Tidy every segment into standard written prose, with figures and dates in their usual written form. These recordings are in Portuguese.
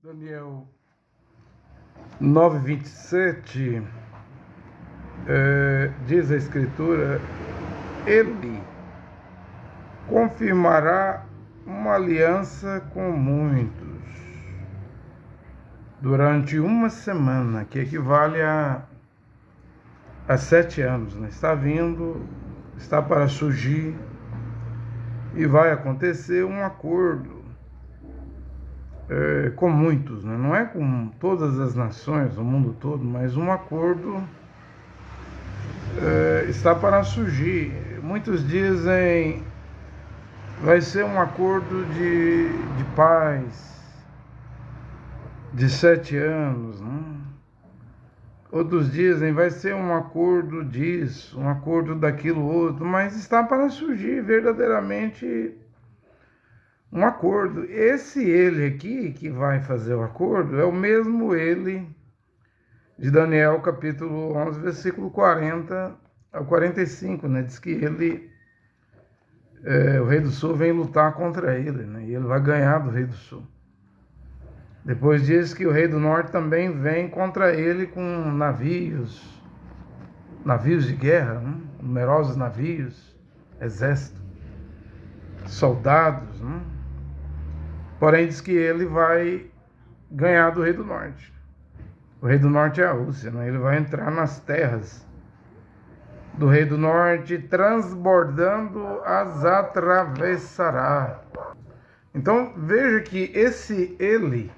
Daniel 9:27, diz a Escritura: Ele confirmará uma aliança com muitos durante uma semana, que equivale a 7 anos, né? Está vindo, está para surgir e vai acontecer um acordo com muitos, né? Não é com todas as nações, o mundo todo, mas um acordo está para surgir. Muitos dizem vai ser um acordo de paz de 7 anos, né? Outros dizem vai ser um acordo disso, um acordo daquilo outro, mas está para surgir verdadeiramente um acordo. Esse ele aqui que vai fazer o acordo é o mesmo ele de Daniel capítulo 11, versículo 40 ao 45, né? Diz que ele, o rei do sul vem lutar contra ele, né? E ele vai ganhar do rei do sul. Depois diz que o rei do norte também vem contra ele com navios de guerra, né? Numerosos navios, exército, soldados, né? Porém diz que ele vai ganhar do rei do norte. O rei do norte é a Rússia, né? Ele vai entrar nas terras do rei do norte, transbordando as atravessará. Então veja que esse ele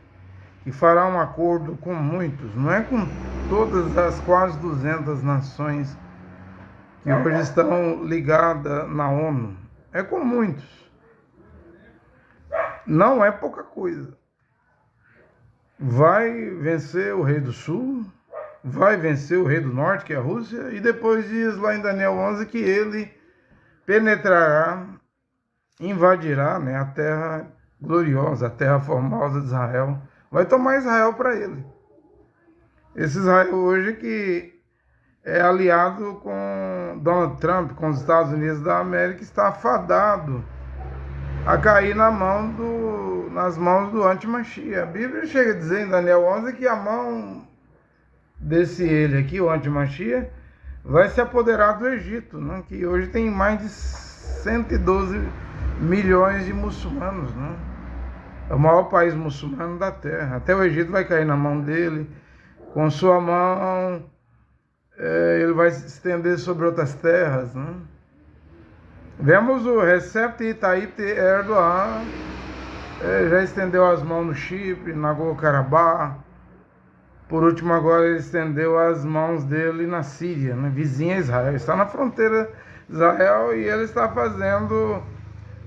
que fará um acordo com muitos, não é com todas as quase 200 nações que hoje estão ligadas na ONU, é com muitos. Não é pouca coisa. Vai vencer o rei do sul, vai vencer o rei do norte, que é a Rússia, e depois diz lá em Daniel 11 que ele penetrará, invadirá, né, a terra gloriosa, a terra formosa de Israel. Vai tomar Israel para ele. Esse Israel hoje que é aliado com Donald Trump, com os Estados Unidos da América, está afadado a cair nas mãos do anti-Machia. A Bíblia chega a dizer em Daniel 11 que a mão desse ele aqui, o anti-Machia, vai se apoderar do Egito, né? Que hoje tem mais de 112 milhões de muçulmanos, né? É o maior país muçulmano da terra. Até o Egito vai cair na mão dele. Com sua mão, ele vai se estender sobre outras terras, né? Vemos o Recep Tayyip Erdogan, já estendeu as mãos no Chipre, na Nagorno-Karabakh. Por último, agora ele estendeu as mãos dele na Síria, né? Vizinha a Israel. Está na fronteira de Israel e ele está fazendo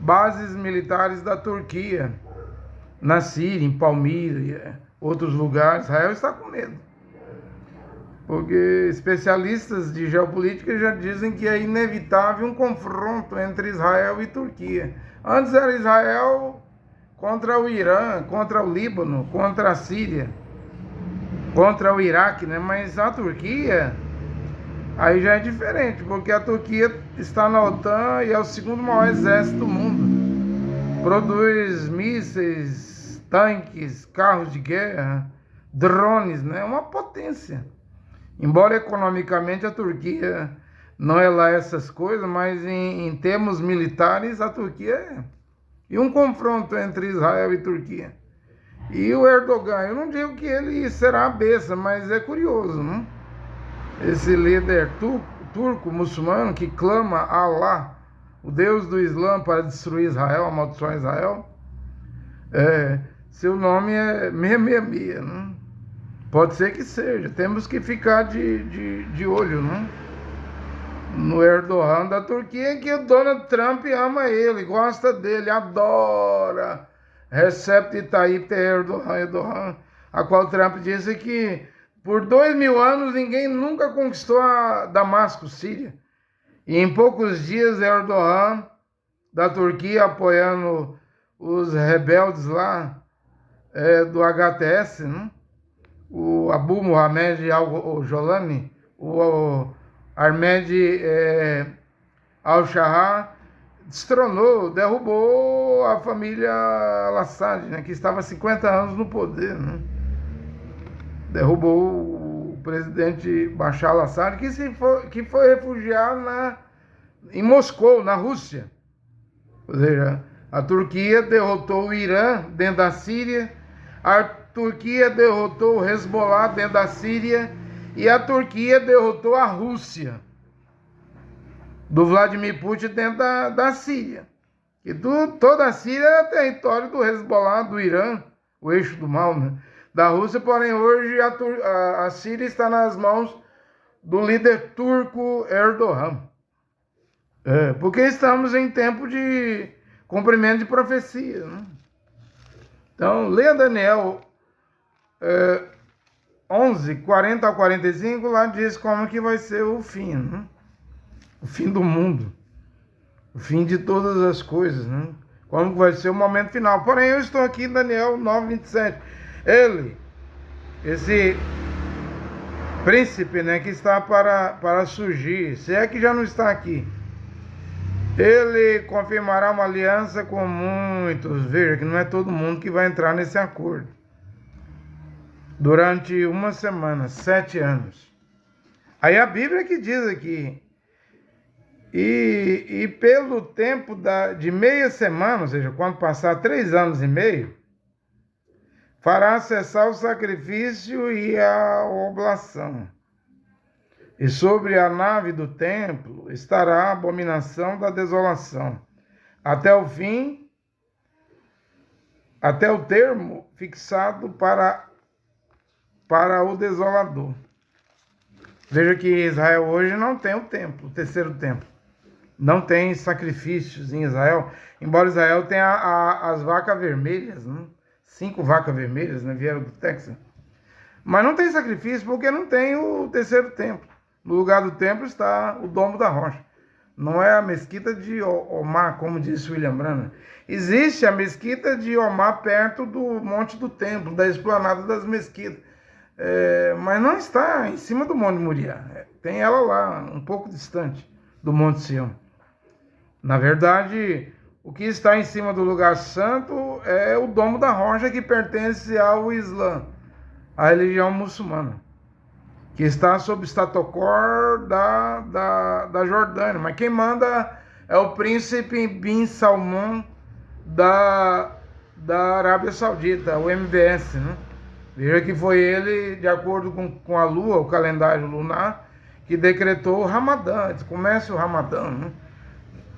bases militares da Turquia na Síria, em Palmira, outros lugares. Israel está com medo, porque especialistas de geopolítica já dizem que é inevitável um confronto entre Israel e Turquia. Antes era Israel contra o Irã, contra o Líbano, contra a Síria, contra o Iraque, né? Mas a Turquia, aí já é diferente, porque a Turquia está na OTAN e é o segundo maior exército do mundo. Produz mísseis, tanques, carros de guerra, drones, né? É uma potência. Embora economicamente a Turquia não é lá essas coisas, mas em termos militares a Turquia é. E um confronto entre Israel e Turquia. E o Erdogan, eu não digo que ele será a besta, mas é curioso, né? Esse líder turco muçulmano que clama a Allah, o Deus do Islã, para destruir Israel, amaldiçoar Israel, seu nome é 666, né? Pode ser que seja. Temos que ficar de olho, né? No Erdogan da Turquia, que o Donald Trump ama ele, gosta dele, adora. Recep Tayyip Erdogan, a qual Trump disse que por 2000 anos ninguém nunca conquistou a Damasco, Síria. E em poucos dias Erdogan da Turquia apoiando os rebeldes lá do HTS, né? O Abu Mohamed al-Jolani, o Ahmed al-Shahar, destronou, derrubou a família al-Assad, né, que estava há 50 anos no poder, né? Derrubou o presidente Bashar al-Assad, que foi refugiado em Moscou, na Rússia. Ou seja, a Turquia derrotou o Irã dentro da Síria, a Turquia derrotou o Hezbollah dentro da Síria e a Turquia derrotou a Rússia do Vladimir Putin dentro da Síria. E toda a Síria era território do Hezbollah, do Irã, o eixo do mal, né? Da Rússia, porém hoje a Síria está nas mãos do líder turco Erdogan. Porque estamos em tempo de cumprimento de profecia, né? Então, leia Daniel 11, 40 a 45, lá diz como que vai ser o fim, né? O fim do mundo, o fim de todas as coisas, né? Como que vai ser o momento final. Porém, eu estou aqui em Daniel 9, 27. Ele, esse príncipe, né, que está para surgir, se é que já não está aqui, ele confirmará uma aliança com muitos. Veja que não é todo mundo que vai entrar nesse acordo. Durante uma semana, 7 anos. Aí a Bíblia que diz aqui, e pelo tempo de meia semana, ou seja, quando passar 3 anos e meio, fará cessar o sacrifício e a oblação. E sobre a nave do templo estará a abominação da desolação, até o fim, até o termo fixado para o desolador. Veja que Israel hoje não tem o templo, o terceiro templo. Não tem sacrifícios em Israel, embora Israel tenha as vacas vermelhas, né? 5 vacas vermelhas, né? Vieram do Texas. Mas não tem sacrifício porque não tem o terceiro templo. No lugar do templo está o domo da rocha. Não é a mesquita de Omar, como disse William Branham. Existe a mesquita de Omar perto do Monte do Templo, da esplanada das mesquitas. Mas não está em cima do Monte Moriá. Tem ela lá, um pouco distante do Monte Sião. Na verdade, o que está em cima do lugar santo é o domo da rocha, que pertence ao Islã, a religião muçulmana, que está sob estatocor da Jordânia. Mas quem manda é o príncipe Bin Salman da Arábia Saudita, o MBS, né? Veja que foi ele, de acordo com a lua, o calendário lunar, que decretou o Ramadã. Começa o Ramadã, né?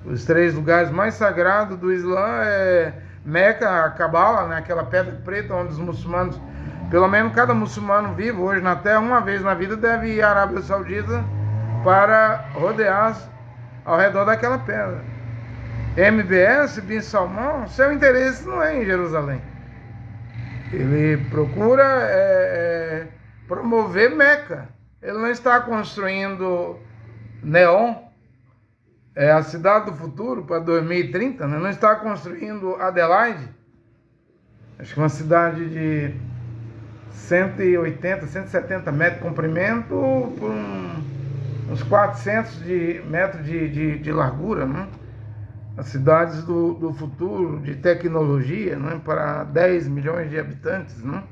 Os 3 lugares mais sagrados do Islã é Meca, a Cabala, né? Aquela pedra preta onde os muçulmanos, pelo menos cada muçulmano vivo hoje na Terra, uma vez na vida deve ir à Arábia Saudita para rodear ao redor daquela pedra. MBS, Bin Salman, seu interesse não é em Jerusalém. Ele procura promover Meca. Ele não está construindo Neom, a cidade do futuro para 2030, né? Não está construindo Adelaide, acho que uma cidade de 180, 170 metros de comprimento por uns 400 metros de largura, né? As cidades do futuro, de tecnologia, né? Para 10 milhões de habitantes, né?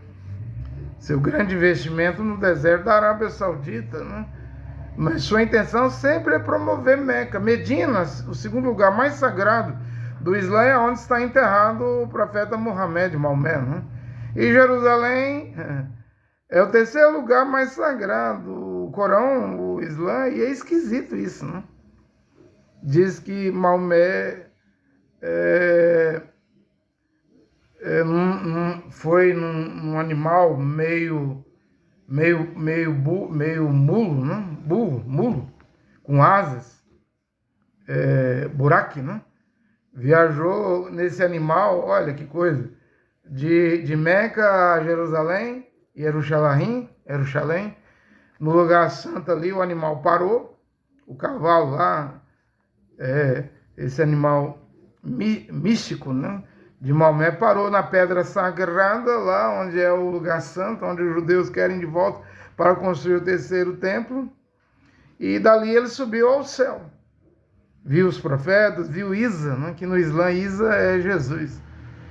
Seu grande investimento no deserto da Arábia Saudita, né? Mas sua intenção sempre é promover Meca. Medina, o segundo lugar mais sagrado do Islã, é onde está enterrado o profeta Muhammad, Maomé, né? E Jerusalém é o terceiro lugar mais sagrado. O Corão, o Islã, e é esquisito isso, né? Diz que Maomé foi num animal meio mulo, né? Mulo, com asas, buraque, né? Viajou nesse animal, olha que coisa, de Meca a Jerusalém, Jerusalém, no lugar santo ali, o animal parou, o cavalo lá, esse animal místico, né? De Maomé, parou na pedra sagrada, lá onde é o lugar santo, onde os judeus querem de volta para construir o terceiro templo, e dali ele subiu ao céu. viu os profetas, viu Isa, né? Que no Islã Isa é Jesus.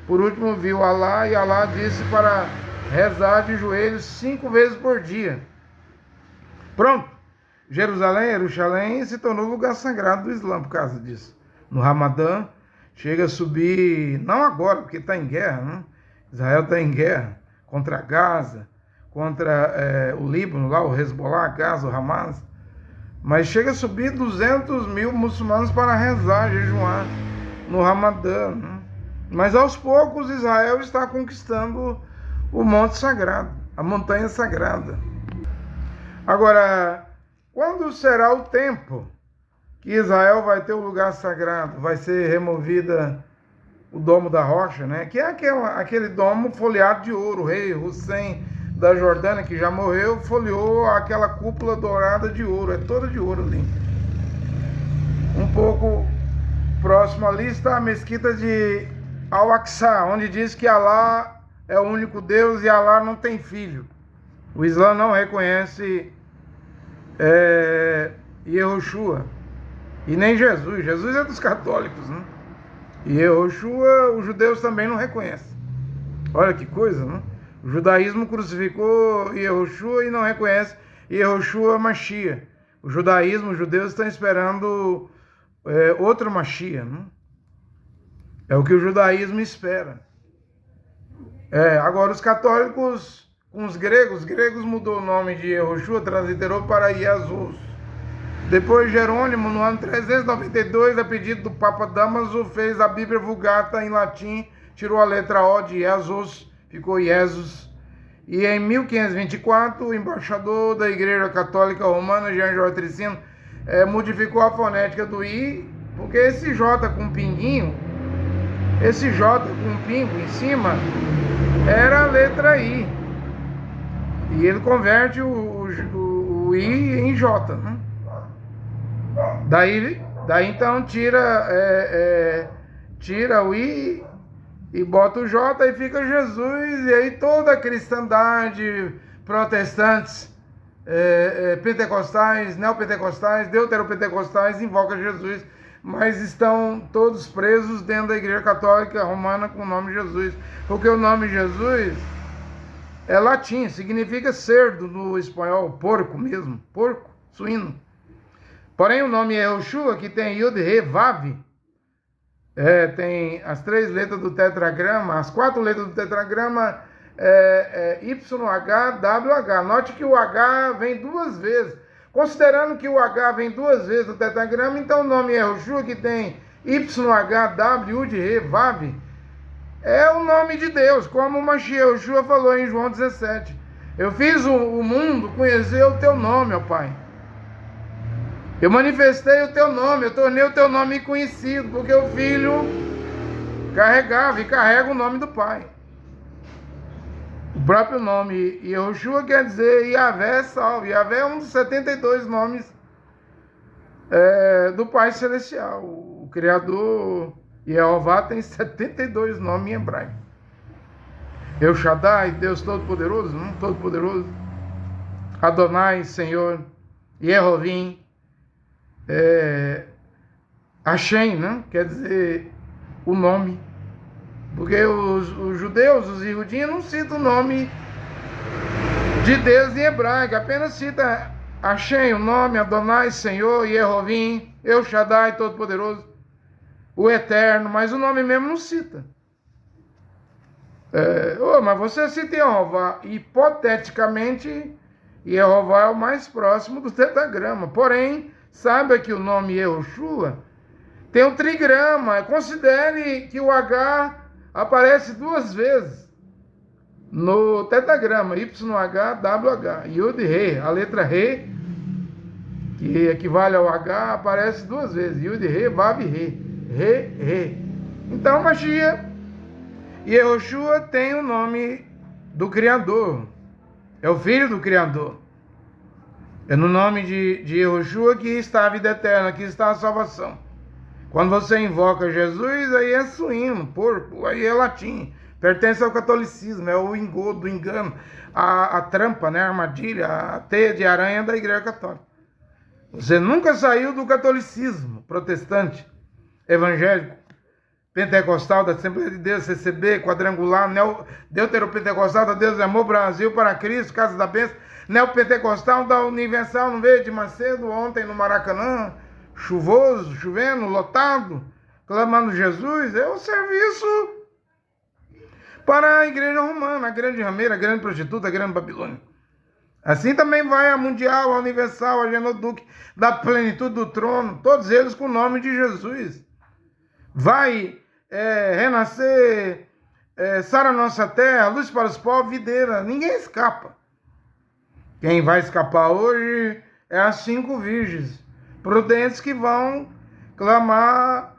Por último, viu Alá, e Alá disse para rezar de joelhos 5 vezes por dia. Pronto. Jerusalém se tornou lugar sagrado do Islã por causa disso. No Ramadã, chega a subir, não agora, porque está em guerra, né? Israel está em guerra contra Gaza, contra o Líbano, lá o Hezbollah, Gaza, o Hamas. Mas chega a subir 200 mil muçulmanos para rezar, jejuar no Ramadã, né? Mas aos poucos Israel está conquistando o Monte Sagrado, a montanha sagrada. Agora, quando será o tempo que Israel vai ter o lugar sagrado? Vai ser removida o domo da rocha, né? Que é aquele domo folheado de ouro. O rei Hussein da Jordânia, que já morreu, folheou aquela cúpula dourada de ouro. É toda de ouro ali. Um pouco próximo ali está a mesquita de Al-Aqsa, onde diz que Alá é o único Deus e Alá não tem filho. O Islã não reconhece Yehoshua e nem Jesus. Jesus é dos católicos, né? E Yehoshua os judeus também não reconhecem. Olha que coisa, né? O judaísmo crucificou Yehoshua e não reconhece Yehoshua Mashiach. O judaísmo, os judeus estão esperando outro Mashiach, né? É o que o judaísmo espera. Agora os católicos com os gregos mudou o nome de Yehoshua, transliterou para Jesus. Depois Jerônimo, no ano 392, a pedido do Papa Damaso, fez a Bíblia Vulgata em latim, tirou a letra O de Jesus, ficou Jesus. E em 1524, o embaixador da Igreja Católica Romana, Jean Jorge Tricino, modificou a fonética do I, porque esse J com pinguinho, esse J com pingo em cima, era a letra I. E ele converte o I em J, né? Daí então tira o I e bota o J e fica Jesus. E aí toda a cristandade, protestantes, pentecostais, neopentecostais, deuteropentecostais invoca Jesus, mas estão todos presos dentro da Igreja Católica Romana com o nome Jesus, porque o nome Jesus é latim, significa cerdo no espanhol, porco mesmo, porco, suíno. Porém o nome Yehoshua, que tem Yud, Re, Vav, tem as 3 letras do tetragrama, as 4 letras do tetragrama YHWH. Note que o H vem 2 vezes. Considerando que o H vem 2 vezes no tetragrama, então o nome Yehoshua, que tem YHW, Yud, Re, Vav, é o nome de Deus, como o Mashiach Yehoshua falou em João 17. Eu fiz o mundo conhecer o teu nome, ó Pai. Eu manifestei o teu nome, eu tornei o teu nome conhecido, porque o Filho carregava e carrega o nome do Pai. O próprio nome Yehoshua quer dizer Yahvé salve. Yahvé é um dos 72 nomes do Pai Celestial. O Criador Yehová tem 72 nomes em hebraico. El Shaddai, Deus Todo-Poderoso, não? Todo-Poderoso. Adonai, Senhor. Yehovim. Hashem, né? Quer dizer o nome. Porque os judeus, os Yehudim, não citam o nome de Deus em hebraico, apenas cita Hashem, o nome, Adonai, Senhor, Yehovim, El Shaddai, Todo-Poderoso, o Eterno, mas o nome mesmo não cita. Mas você cita Yehová. Hipoteticamente, Yehová é o mais próximo do tetragrama. Porém, saiba que o nome Yehoshua tem um trigrama. Considere que o H aparece 2 vezes no tetragrama, YHWH. Yud, Re, a letra Re, que equivale ao H, aparece 2 vezes. Yud, Re, Vav, Re. Re. Então, Mashiach, Yehoshua tem o nome do Criador. É o Filho do Criador. É no nome de Yehoshua que está a vida eterna, que está a salvação. Quando você invoca Jesus, aí é suíno, porco, aí é latim. Pertence ao catolicismo, é o engodo, o engano, a trampa, né, a armadilha, a teia de aranha da Igreja Católica. Você nunca saiu do catolicismo protestante, evangélico, pentecostal, da Assembleia de Deus, CCB, quadrangular, deuteropentecostal, da Deus de Amor, Brasil para Cristo, Casa da Bênção, neopentecostal, da Universal, no Verde Macedo, ontem no Maracanã, chuvoso, chovendo, lotado, clamando Jesus. É o serviço para a igreja romana, a grande rameira, a grande prostituta, a grande Babilônia. Assim também vai a Mundial, a Universal, a Genoduque, da plenitude do trono, todos eles com o nome de Jesus. Vai renascer, Sara Nossa Terra, Luz para os Povos, Videira, ninguém escapa. Quem vai escapar hoje é as 5 virgens prudentes que vão clamar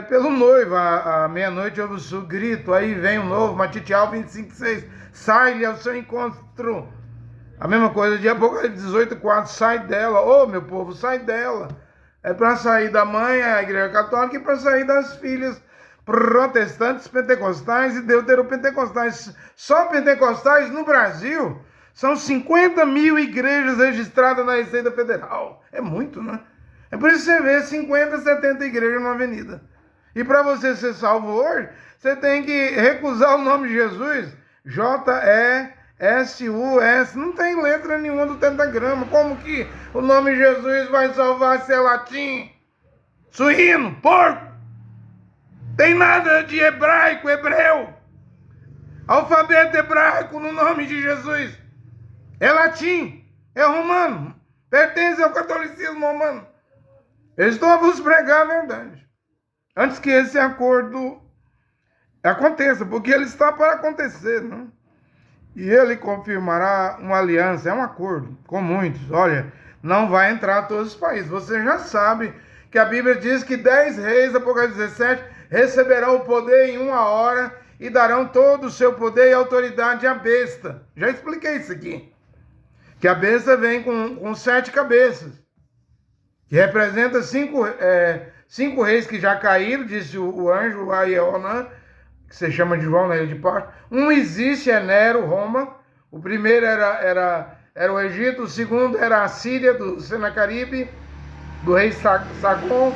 pelo noivo. À meia-noite ouve o seu grito, aí vem o novo, Matitial 25:6, sai-lhe ao seu encontro. A mesma coisa de Apocalipse 18:4, sai dela, ô meu povo, sai dela. É para sair da mãe, a igreja católica, e para sair das filhas protestantes, pentecostais e deuteropentecostais. Só pentecostais no Brasil são 50 mil igrejas registradas na Receita Federal. É muito, né? É por isso que você vê 50, 70 igrejas numa avenida. E para você ser salvo hoje, você tem que recusar o nome de Jesus. J-E-S-U-S. Não tem letra nenhuma do tentagrama. Como que o nome de Jesus vai salvar se é latim? Suíno, porco. Tem nada de hebraico, hebreu. Alfabeto hebraico no nome de Jesus. É latim, é romano. Pertence ao catolicismo romano. Eu estou a vos pregar a verdade. Antes que esse acordo aconteça, porque ele está para acontecer, né? E ele confirmará uma aliança, é um acordo com muitos. Olha, não vai entrar todos os países. Você já sabe que a Bíblia diz que 10 reis, Apocalipse 17, receberão o poder em 1 hora e darão todo o seu poder e autoridade à besta. Já expliquei isso aqui. Que a besta vem com 7 cabeças, que representa 5 reis que já caíram, disse o anjo Aionã, que se chama de João na ilha de Patmos. Um existe, é Nero, Roma. O primeiro era o Egito, o segundo era a Síria, do Senacaribe, do rei Sargon.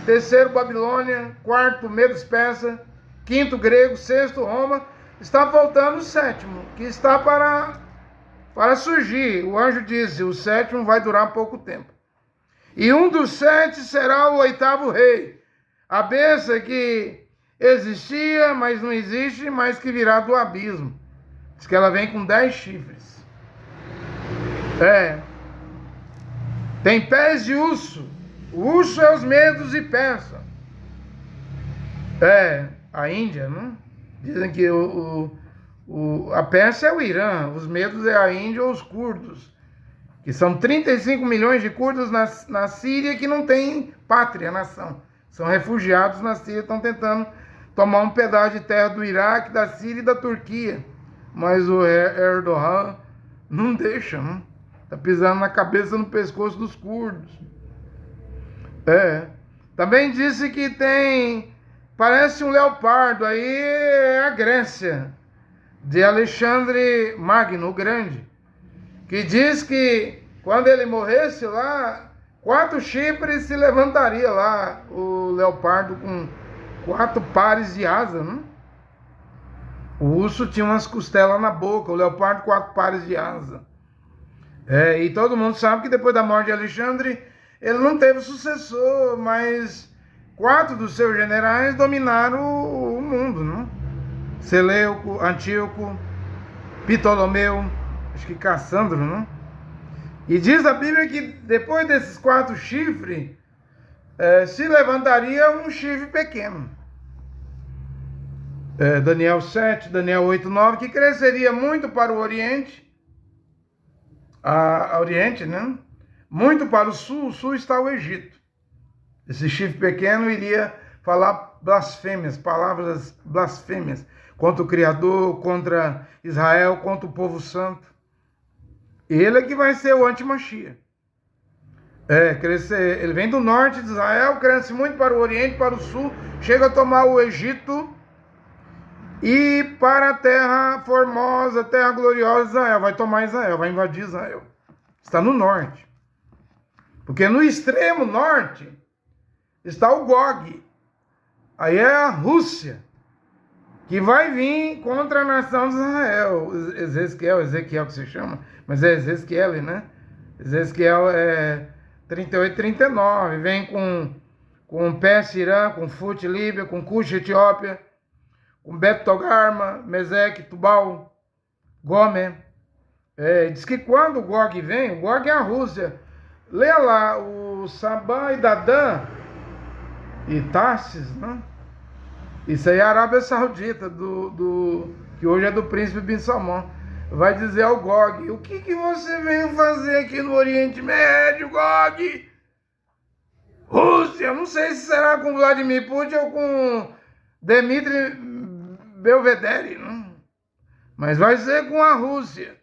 Terceiro, Babilônia. Quarto, Medos Persa. Quinto, grego. Sexto, Roma. Está faltando o sétimo, que está para surgir. O anjo disse, o sétimo vai durar pouco tempo. E um dos 7 será o 8º rei. A besta que existia, mas não existe, mas que virá do abismo. Diz que ela vem com 10 chifres. Tem pés de urso. O urso é os medos e persa. A Índia, não? Dizem que a Pérsia é o Irã, os medos é a Índia ou os curdos, que são 35 milhões de curdos na Síria que não tem pátria, nação. São refugiados na Síria, estão tentando tomar um pedaço de terra do Iraque, da Síria e da Turquia. Mas o Erdogan não deixa, não? Está pisando na cabeça, no pescoço dos curdos. Também disse que parece um leopardo, aí é a Grécia, de Alexandre Magno, o Grande, que diz que quando ele morresse lá, 4 chifres se levantaria lá, o leopardo com 4 pares de asa, né? O urso tinha umas costelas na boca, o leopardo 4 pares de asa. E todo mundo sabe que depois da morte de Alexandre, ele não teve sucessor, mas 4 dos seus generais dominaram o mundo, não? Seleuco, Antíoco, Ptolomeu, acho que Cassandro, não? E diz a Bíblia que depois desses 4 chifres, se levantaria um chifre pequeno. Daniel 7, Daniel 8, 9, que cresceria muito para o Oriente, Oriente, né? Muito para o sul está o Egito. Esse chifre pequeno iria falar blasfêmias, palavras blasfêmias, contra o Criador, contra Israel, contra o povo santo. Ele é que vai ser o anti-Machia. Ele vem do norte de Israel, cresce muito para o Oriente, para o sul, chega a tomar o Egito e para a terra formosa, terra gloriosa de Israel. Vai tomar Israel, vai invadir Israel. Está no norte. Porque no extremo norte está o Gog. Aí é a Rússia, que vai vir contra a nação de Israel. Ezequiel que se chama, mas é Ezequiel, né? Ezequiel é 38, 39. Vem com Pérsia, Irã, com Fut, Líbia, com Cush, Etiópia, com Bet Togarma, Meseque, Tubal, Gomer. Diz que quando o Gog vem, o Gog é a Rússia. Leia lá, o Sabá e Dadã e Tarsis, né? Isso aí é a Arábia Saudita, que hoje é do príncipe Bin Salmão. Vai dizer ao Gog: o que você veio fazer aqui no Oriente Médio, Gog? Rússia, não sei se será com Vladimir Putin ou com Dmitry Belvedere, né? Mas vai ser com a Rússia,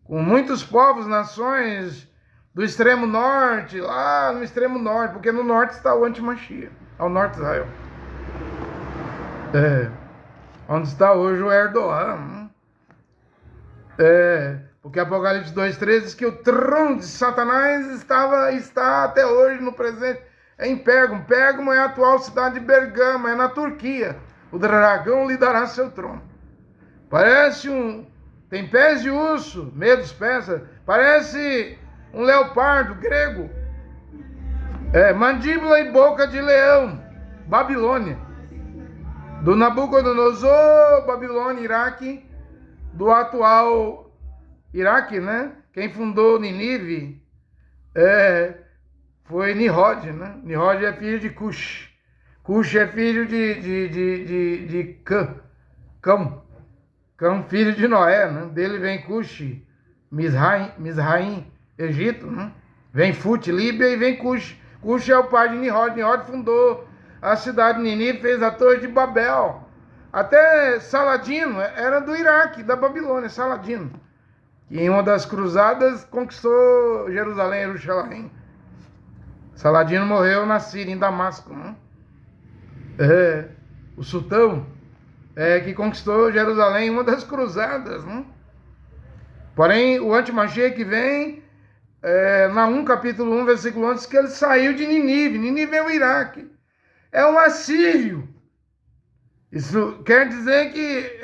com muitos povos, nações do extremo norte, lá no extremo norte, porque no norte está o Antimachia, ao norte de Israel. Onde está hoje o Erdogan. Porque Apocalipse 2,13 diz que o trono de Satanás está até hoje no presente em Pérgamo. Pérgamo é a atual cidade de Bergamo, é na Turquia. O dragão lhe dará seu trono. Parece tem pés de urso, meio dos pés, parece um leopardo grego. Mandíbula e boca de leão, Babilônia. Do Nabucodonosor, Babilônia, Iraque, do atual Iraque, né? Quem fundou Ninive foi Nimrod, né? Nimrod é filho de Cush. Cush é filho de Cão, filho de Noé, né? Dele vem Cush, Mizraim, Egito, né? Vem Fut, Líbia, e vem Cush. Cush é o pai de Nimrod. Nimrod fundou a cidade de Ninive, fez a Torre de Babel. Até Saladino era do Iraque, da Babilônia, Saladino, que em uma das cruzadas conquistou Jerusalém, Jerusalém. Saladino morreu na Síria, em Damasco, né? O sultão que conquistou Jerusalém em uma das cruzadas, né? Porém, o Antimachia que vem, na 1, capítulo 1, versículo 11, diz que ele saiu de Ninive. Ninive é o Iraque. É um assírio. Isso quer dizer que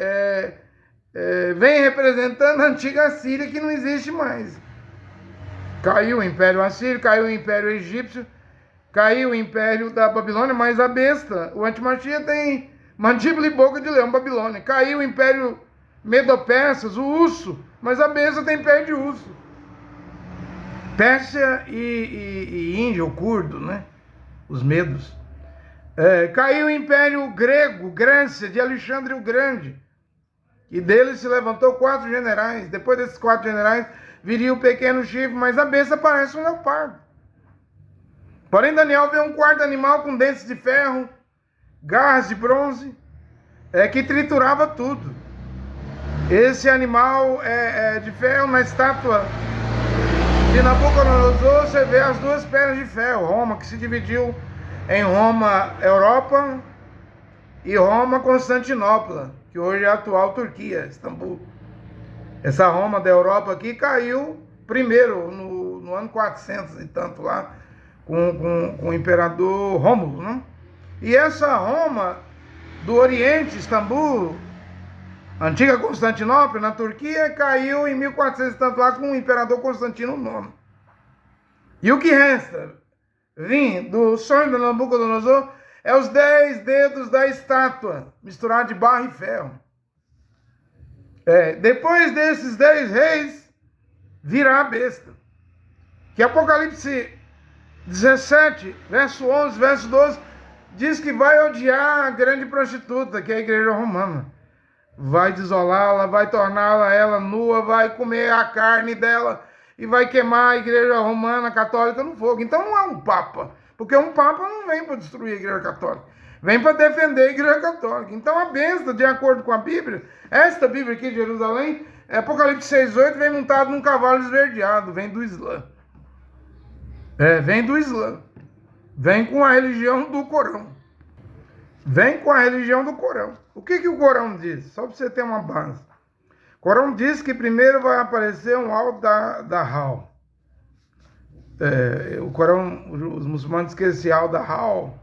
vem representando a antiga Síria, que não existe mais. Caiu o Império Assírio, caiu o Império Egípcio, caiu o Império da Babilônia, mas a besta, o Antimachia, tem mandíbula e boca de leão, Babilônia. Caiu o Império Medo-Persas, o urso, mas a besta tem pé de urso. Pérsia e Índia, o curdo, né? Os medos. Caiu o Império Grego, Grécia, de Alexandre o Grande. E dele se levantou 4 generais. Depois desses 4 generais, viria o pequeno chifre, mas a besta parece um leopardo. Porém, Daniel vê um quarto animal com dentes de ferro, garras de bronze, que triturava tudo. Esse animal de ferro, na estátua de Nabucodonosor, você vê as 2 pernas de ferro. Roma, que se dividiu em Roma, Europa, e Roma, Constantinopla, que hoje é a atual Turquia, Istambul. Essa Roma da Europa aqui caiu primeiro, no ano 400 e tanto lá, com o imperador Rômulo, né? E essa Roma do Oriente, Istambul, antiga Constantinopla, na Turquia, caiu em 1400 e tanto lá com o imperador Constantino IX. E o que resta do sonho de Nabucodonosor é os 10 dedos da estátua, misturado de barro e ferro. Depois desses 10 reis, virá a besta. Que Apocalipse 17, verso 11, verso 12, diz que vai odiar a grande prostituta, que é a igreja romana. Vai desolá-la, vai torná-la ela nua, vai comer a carne dela e vai queimar a igreja romana católica no fogo. Então não é um papa, porque um papa não vem para destruir a igreja católica, vem para defender a igreja católica. Então a besta, de acordo com a Bíblia, esta Bíblia aqui de Jerusalém, Apocalipse 6,8, vem montado num cavalo esverdeado, vem do Islã. Vem do Islã. Vem com a religião do Corão. Vem com a religião do Corão. O que o Corão diz? Só para você ter uma base. O Corão diz que primeiro vai aparecer um Al-Dahal. O Corão, os muçulmanos dizem que esse Al-Dahal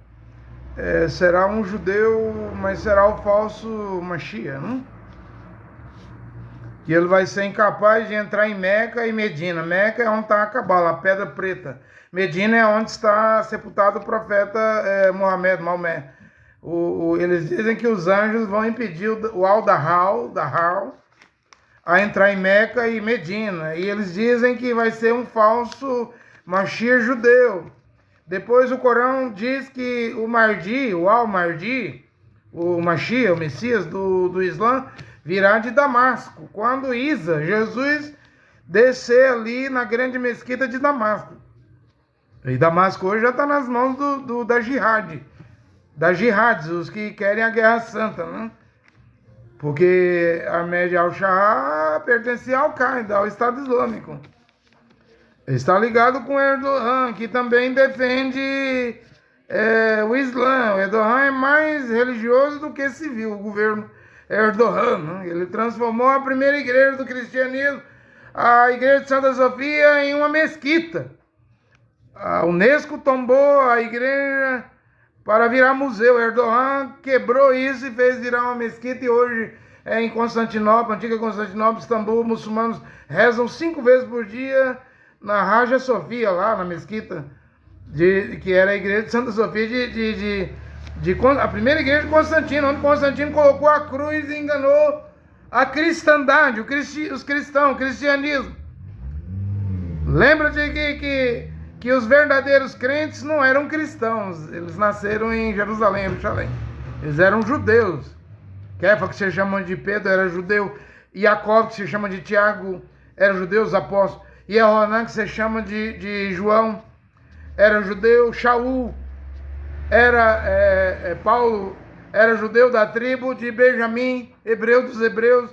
será um judeu, mas será o falso Mashiach, não? Que ele vai ser incapaz de entrar em Meca e Medina. Meca é onde está a Cabala, a Pedra Preta. Medina é onde está sepultado o profeta Maomé. Eles dizem que os anjos vão impedir o Al-Dahal a entrar em Meca e Medina. E eles dizem que vai ser um falso Mashiach judeu. Depois o Corão diz que o Mahdi, o Al-Mahdi, o Mashiach, o Messias do Islã, virá de Damasco, quando Jesus descer ali na grande mesquita de Damasco. E Damasco hoje já está nas mãos da Jihad, das Jihads, os que querem a Guerra Santa, né? Porque Ahmed al-Shah pertencia ao Al-Qaeda, ao Estado Islâmico. Está ligado com Erdogan, que também defende o Islã. O Erdogan é mais religioso do que civil, o governo Erdogan, né? Ele transformou a primeira igreja do cristianismo, a igreja de Santa Sofia, em uma mesquita. A Unesco tombou a igreja para virar museu. Erdogan quebrou isso e fez virar uma mesquita, e hoje em Constantinopla, antiga Constantinopla, Istambul, muçulmanos rezam 5 vezes por dia na Hagia Sofia, lá na mesquita, que era a igreja de Santa Sofia, a primeira igreja de Constantino, onde Constantino colocou a cruz e enganou a cristandade, os cristãos, o cristianismo. Lembra-te que os verdadeiros crentes não eram cristãos, eles nasceram em Jerusalém, Jerusalém. Eles eram judeus. Kefa, que se chama de Pedro, era judeu. Jacó, que se chama de Tiago, era judeu, os apóstolos. Yehonan, que se chama de João, era judeu. Shaul era Paulo, era judeu da tribo de Benjamim, hebreu dos hebreus.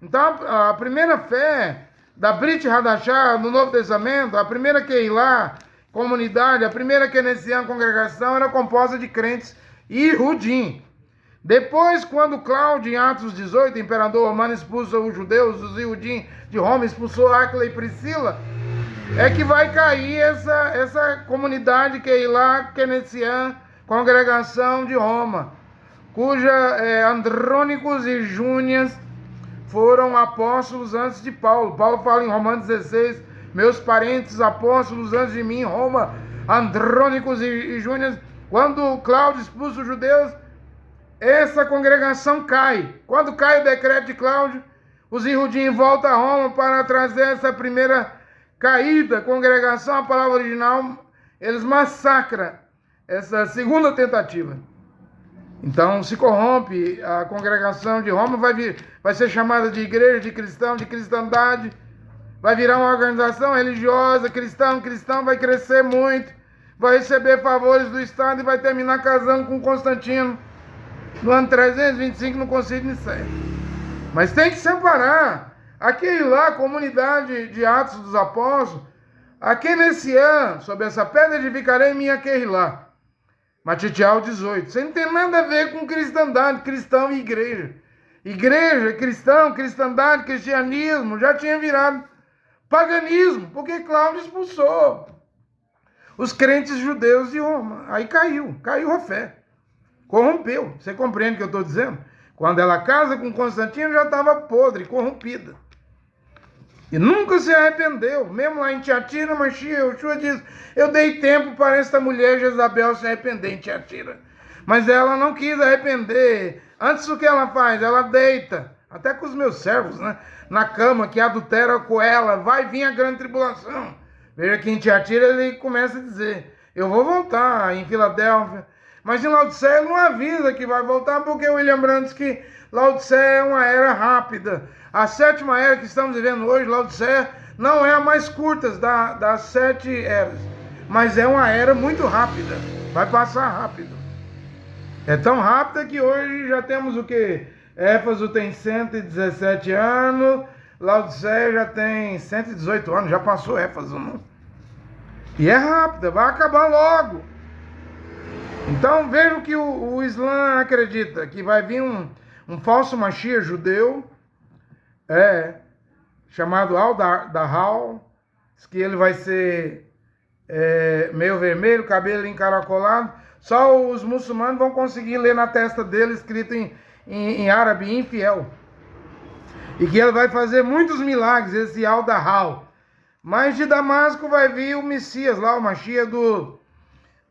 Então a primeira fé da Brit Hadashah no Novo Testamento, a primeira Keilah, comunidade, a primeira Kenesian, congregação, era composta de crentes e Rudim. Depois, quando Cláudio, em Atos 18, imperador romano, expulsa os judeus, os Iudim de Roma, expulsou Áquila e Priscila, é que vai cair essa comunidade Keilah, Kenesian, congregação de Roma, cuja Andrônicos e Júnias foram apóstolos antes de Paulo. Paulo fala em Romanos 16, meus parentes apóstolos antes de mim, Roma, Andrônicos e Júnias. Quando Cláudio expulsa os judeus, essa congregação cai. Quando cai o decreto de Cláudio, os Iudim voltam a Roma para trazer essa primeira caída, congregação, a palavra original, eles massacram essa segunda tentativa. Então se corrompe a congregação de Roma, vai ser chamada de igreja de cristão, de cristandade, vai virar uma organização religiosa, cristão, vai crescer muito, vai receber favores do Estado e vai terminar casando com Constantino no ano 325 no Concílio de Nicéia. Mas tem que separar aquele lá, a comunidade de Atos dos Apóstolos, a Kenesian, sob essa pedra edificarei minha Keilah. Matitial 18. Isso não tem nada a ver com cristandade, cristão e igreja. Igreja, cristão, cristandade, cristianismo, já tinha virado paganismo, porque Cláudio expulsou os crentes judeus de Roma. Aí caiu a fé. Corrompeu. Você compreende o que eu estou dizendo? Quando ela casa com Constantino, já estava podre, corrompida. E nunca se arrependeu. Mesmo lá em Tiatira, Yoshua diz, eu dei tempo para esta mulher Jezabel se arrepender em Tiatira. Mas ela não quis arrepender. Antes o que ela faz? Ela deita, até com os meus servos, né? Na cama, que adultera com ela. Vai vir a grande tribulação. Veja que em Tiatira ele começa a dizer, eu vou voltar em Filadélfia. Mas em Laodiceia ele não avisa que vai voltar, porque William Brandt diz que Laodiceia é uma era rápida. A 7ª era que estamos vivendo hoje, Laodiceia, não é a mais curta das 7 eras, mas é uma era muito rápida, vai passar rápido. É tão rápida que hoje já temos o quê? Éfeso tem 117 anos, Laodiceia já tem 118 anos, já passou Éfeso, não? E é rápida, vai acabar logo. Então vejam que o Islã acredita que vai vir um falso Mashiach judeu, chamado Al-Dahal, que ele vai ser meio vermelho, cabelo encaracolado. Só os muçulmanos vão conseguir ler na testa dele escrito em árabe, infiel. E que ele vai fazer muitos milagres, esse Al-Dahal. Mas de Damasco vai vir o Messias lá, o Mashiach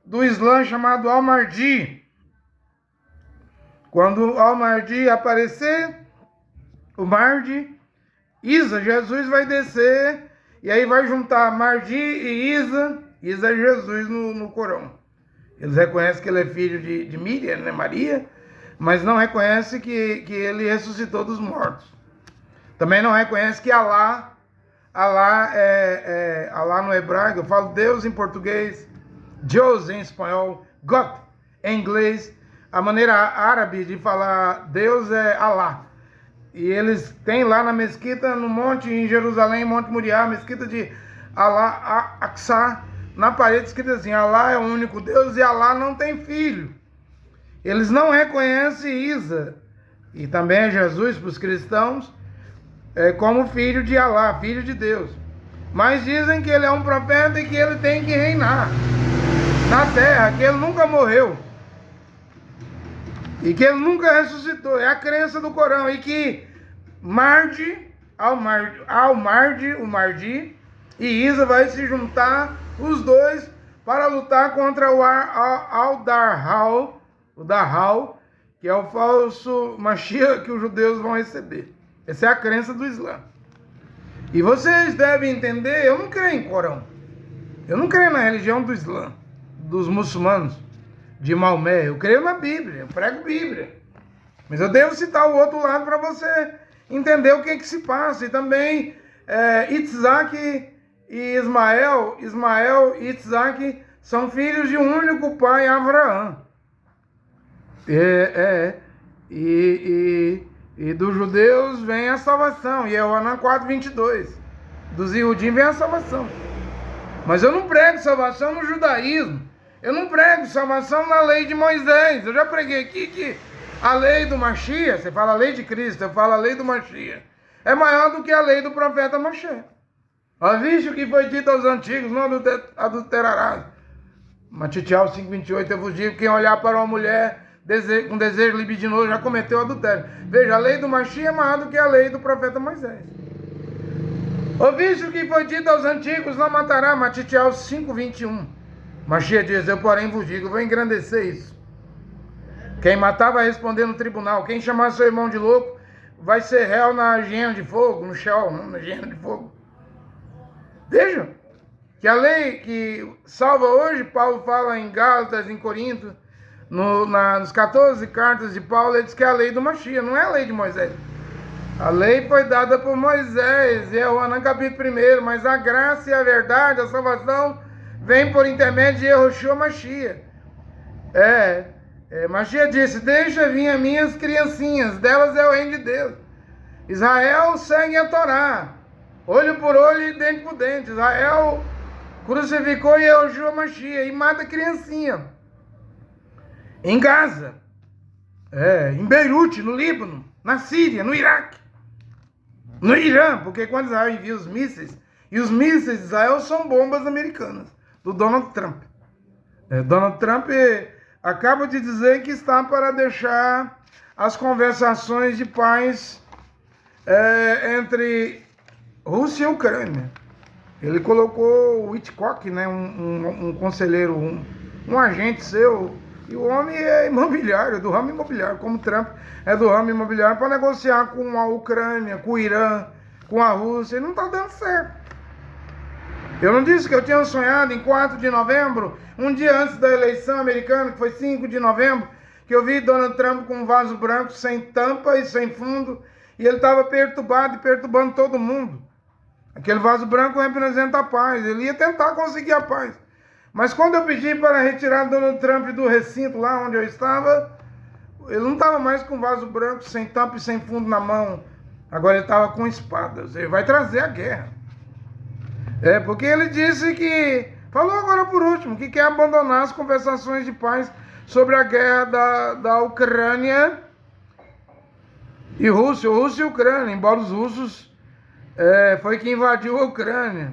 do Islã, chamado Al-Mahdi. Quando Al-Mahdi aparecer, o Mahdi, Isa, Jesus vai descer, e aí vai juntar Mahdi e Isa. Isa é Jesus no Corão. Eles reconhecem que ele é filho de Miriam, né, Maria, mas não reconhecem que ele ressuscitou dos mortos. Também não reconhece que Alá Alá no hebraico, eu falo Deus em português, Deus em espanhol, God em inglês. A maneira árabe de falar Deus é Alá. E eles têm lá na mesquita, no monte em Jerusalém, Monte Moriá, mesquita de Alá Aqsa, na parede escrito assim: Alá é o único Deus e Alá não tem filho. Eles não reconhecem Isa, e também é Jesus para os cristãos, como filho de Alá, filho de Deus. Mas dizem que ele é um profeta e que ele tem que reinar na terra, que ele nunca morreu e que ele nunca ressuscitou. É a crença do Corão. E que o Mahdi e Isa vai se juntar, os dois, para lutar contra o Al-Dahal, que é o falso Mashiach que os judeus vão receber. Essa é a crença do Islã. E vocês devem entender, eu não creio em Corão. Eu não creio na religião do Islã, dos muçulmanos, de Maomé. Eu creio na Bíblia, eu prego Bíblia. Mas eu devo citar o outro lado para você entender o que se passa. E também Isaac e Ismael e Isaac são filhos de um único pai, Abraão. E dos judeus vem a salvação. E é Yohanan 4:22. Dos Iudim vem a salvação. Mas eu não prego salvação no judaísmo. Eu não prego salvação na lei de Moisés. Eu já preguei aqui que a lei do Mashiach, você fala a lei de Cristo, eu falo a lei do Mashiach, é maior do que a lei do profeta Mashiach. Visto o que foi dito aos antigos, não adulterarás. Matitial 5:28, eu vos digo, quem olhar para uma mulher com desejo libidinoso já cometeu adultério. Veja, a lei do Mashiach é maior do que a lei do profeta Moisés. Ouviste o que foi dito aos antigos, não matará. Matitial 5:21. Mashiach diz: eu porém vos digo, vou engrandecer isso. Quem matar vai responder no tribunal. Quem chamar seu irmão de louco vai ser réu na hiena de fogo, no Sheol, na hiena de fogo. Veja que a lei que salva hoje, Paulo fala em Gálatas, em Corinto, nos 14 cartas de Paulo, ele diz que é a lei do Mashiach, não é a lei de Moisés. A lei foi dada por Moisés, é o Yohanan capítulo 1, mas a graça e a verdade, a salvação, vem por intermédio de Yehoshua Mashiach. Mashiach disse: deixa vir as minhas criancinhas, delas é o reino de Deus. Israel segue a Torá, olho por olho e dente por dente. Israel crucificou Yehoshua Mashiach e mata a criancinha. Em Gaza, em Beirute, no Líbano, na Síria, no Iraque, no Irã, porque quando Israel envia os mísseis, e os mísseis de Israel são bombas americanas, do Donald Trump. Donald Trump acaba de dizer que está para deixar as conversações de paz entre Rússia e Ucrânia. Ele colocou o Witkoff, né, um conselheiro, um agente seu. E o homem é imobiliário, do ramo imobiliário, como Trump é do ramo imobiliário, para negociar com a Ucrânia, com o Irã, com a Rússia, e não está dando certo. Eu não disse que eu tinha sonhado em 4 de novembro, um dia antes da eleição americana, que foi 5 de novembro, que eu vi Donald Trump com um vaso branco sem tampa e sem fundo, e ele estava perturbado e perturbando todo mundo. Aquele vaso branco representa a paz, ele ia tentar conseguir a paz. Mas quando eu pedi para retirar Donald Trump do recinto lá onde eu estava, ele não estava mais com vaso branco, sem tampa e sem fundo na mão. Agora ele estava com espadas. Ele vai trazer a guerra. Porque ele disse que, falou agora por último, que quer abandonar as conversações de paz sobre a guerra da Ucrânia e Rússia, Rússia e Ucrânia, embora os russos foi que invadiu a Ucrânia.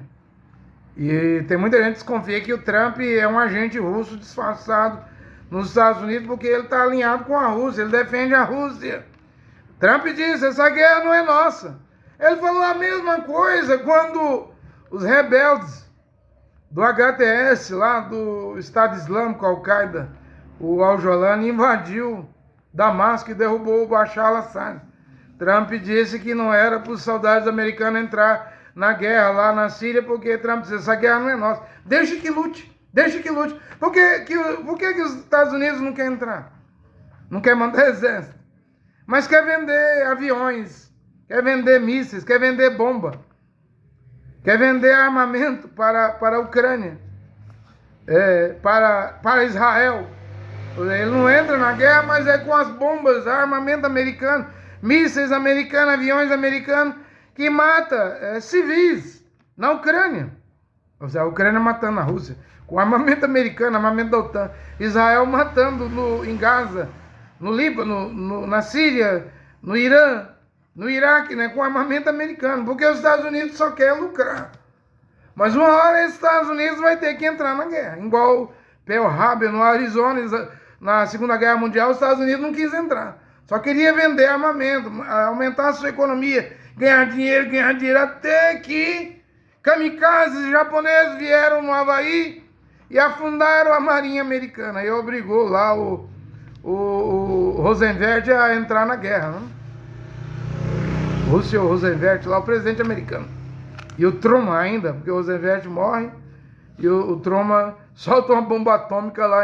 E tem muita gente que desconfia que o Trump é um agente russo disfarçado nos Estados Unidos porque ele está alinhado com a Rússia, ele defende a Rússia. Trump disse, essa guerra não é nossa. Ele falou a mesma coisa quando os rebeldes do HTS, lá do Estado Islâmico, Al-Qaeda, o Al-Jolani invadiu Damasco e derrubou o Bashar al-Assad. Trump disse que não era para os soldados americanos entrar na guerra lá na Síria, porque Trump disse, essa guerra não é nossa. Deixe que lute. Por que os Estados Unidos não querem entrar? Não quer mandar exército. Mas quer vender aviões, quer vender mísseis, quer vender bomba, quer vender armamento para a Ucrânia, para Israel. Ele não entra na guerra, mas é com as bombas, armamento americano, mísseis americanos, aviões americanos, que mata civis na Ucrânia. Ou seja, a Ucrânia matando a Rússia, com armamento americano, armamento da OTAN. Israel matando em Gaza, no Líbano, na Síria, no Irã, no Iraque, né, com armamento americano, porque os Estados Unidos só querem lucrar. Mas uma hora os Estados Unidos vai ter que entrar na guerra, igual Pearl Harbor, no Arizona, na Segunda Guerra Mundial, os Estados Unidos não quis entrar. Só queria vender armamento, aumentar a sua economia, ganhar dinheiro, até que kamikazes japoneses vieram no Havaí e afundaram a marinha americana. E obrigou lá o Roosevelt a entrar na guerra, né? O senhor Roosevelt lá, o presidente americano. E o Truman ainda, porque o Roosevelt morre e o Truman solta uma bomba atômica lá,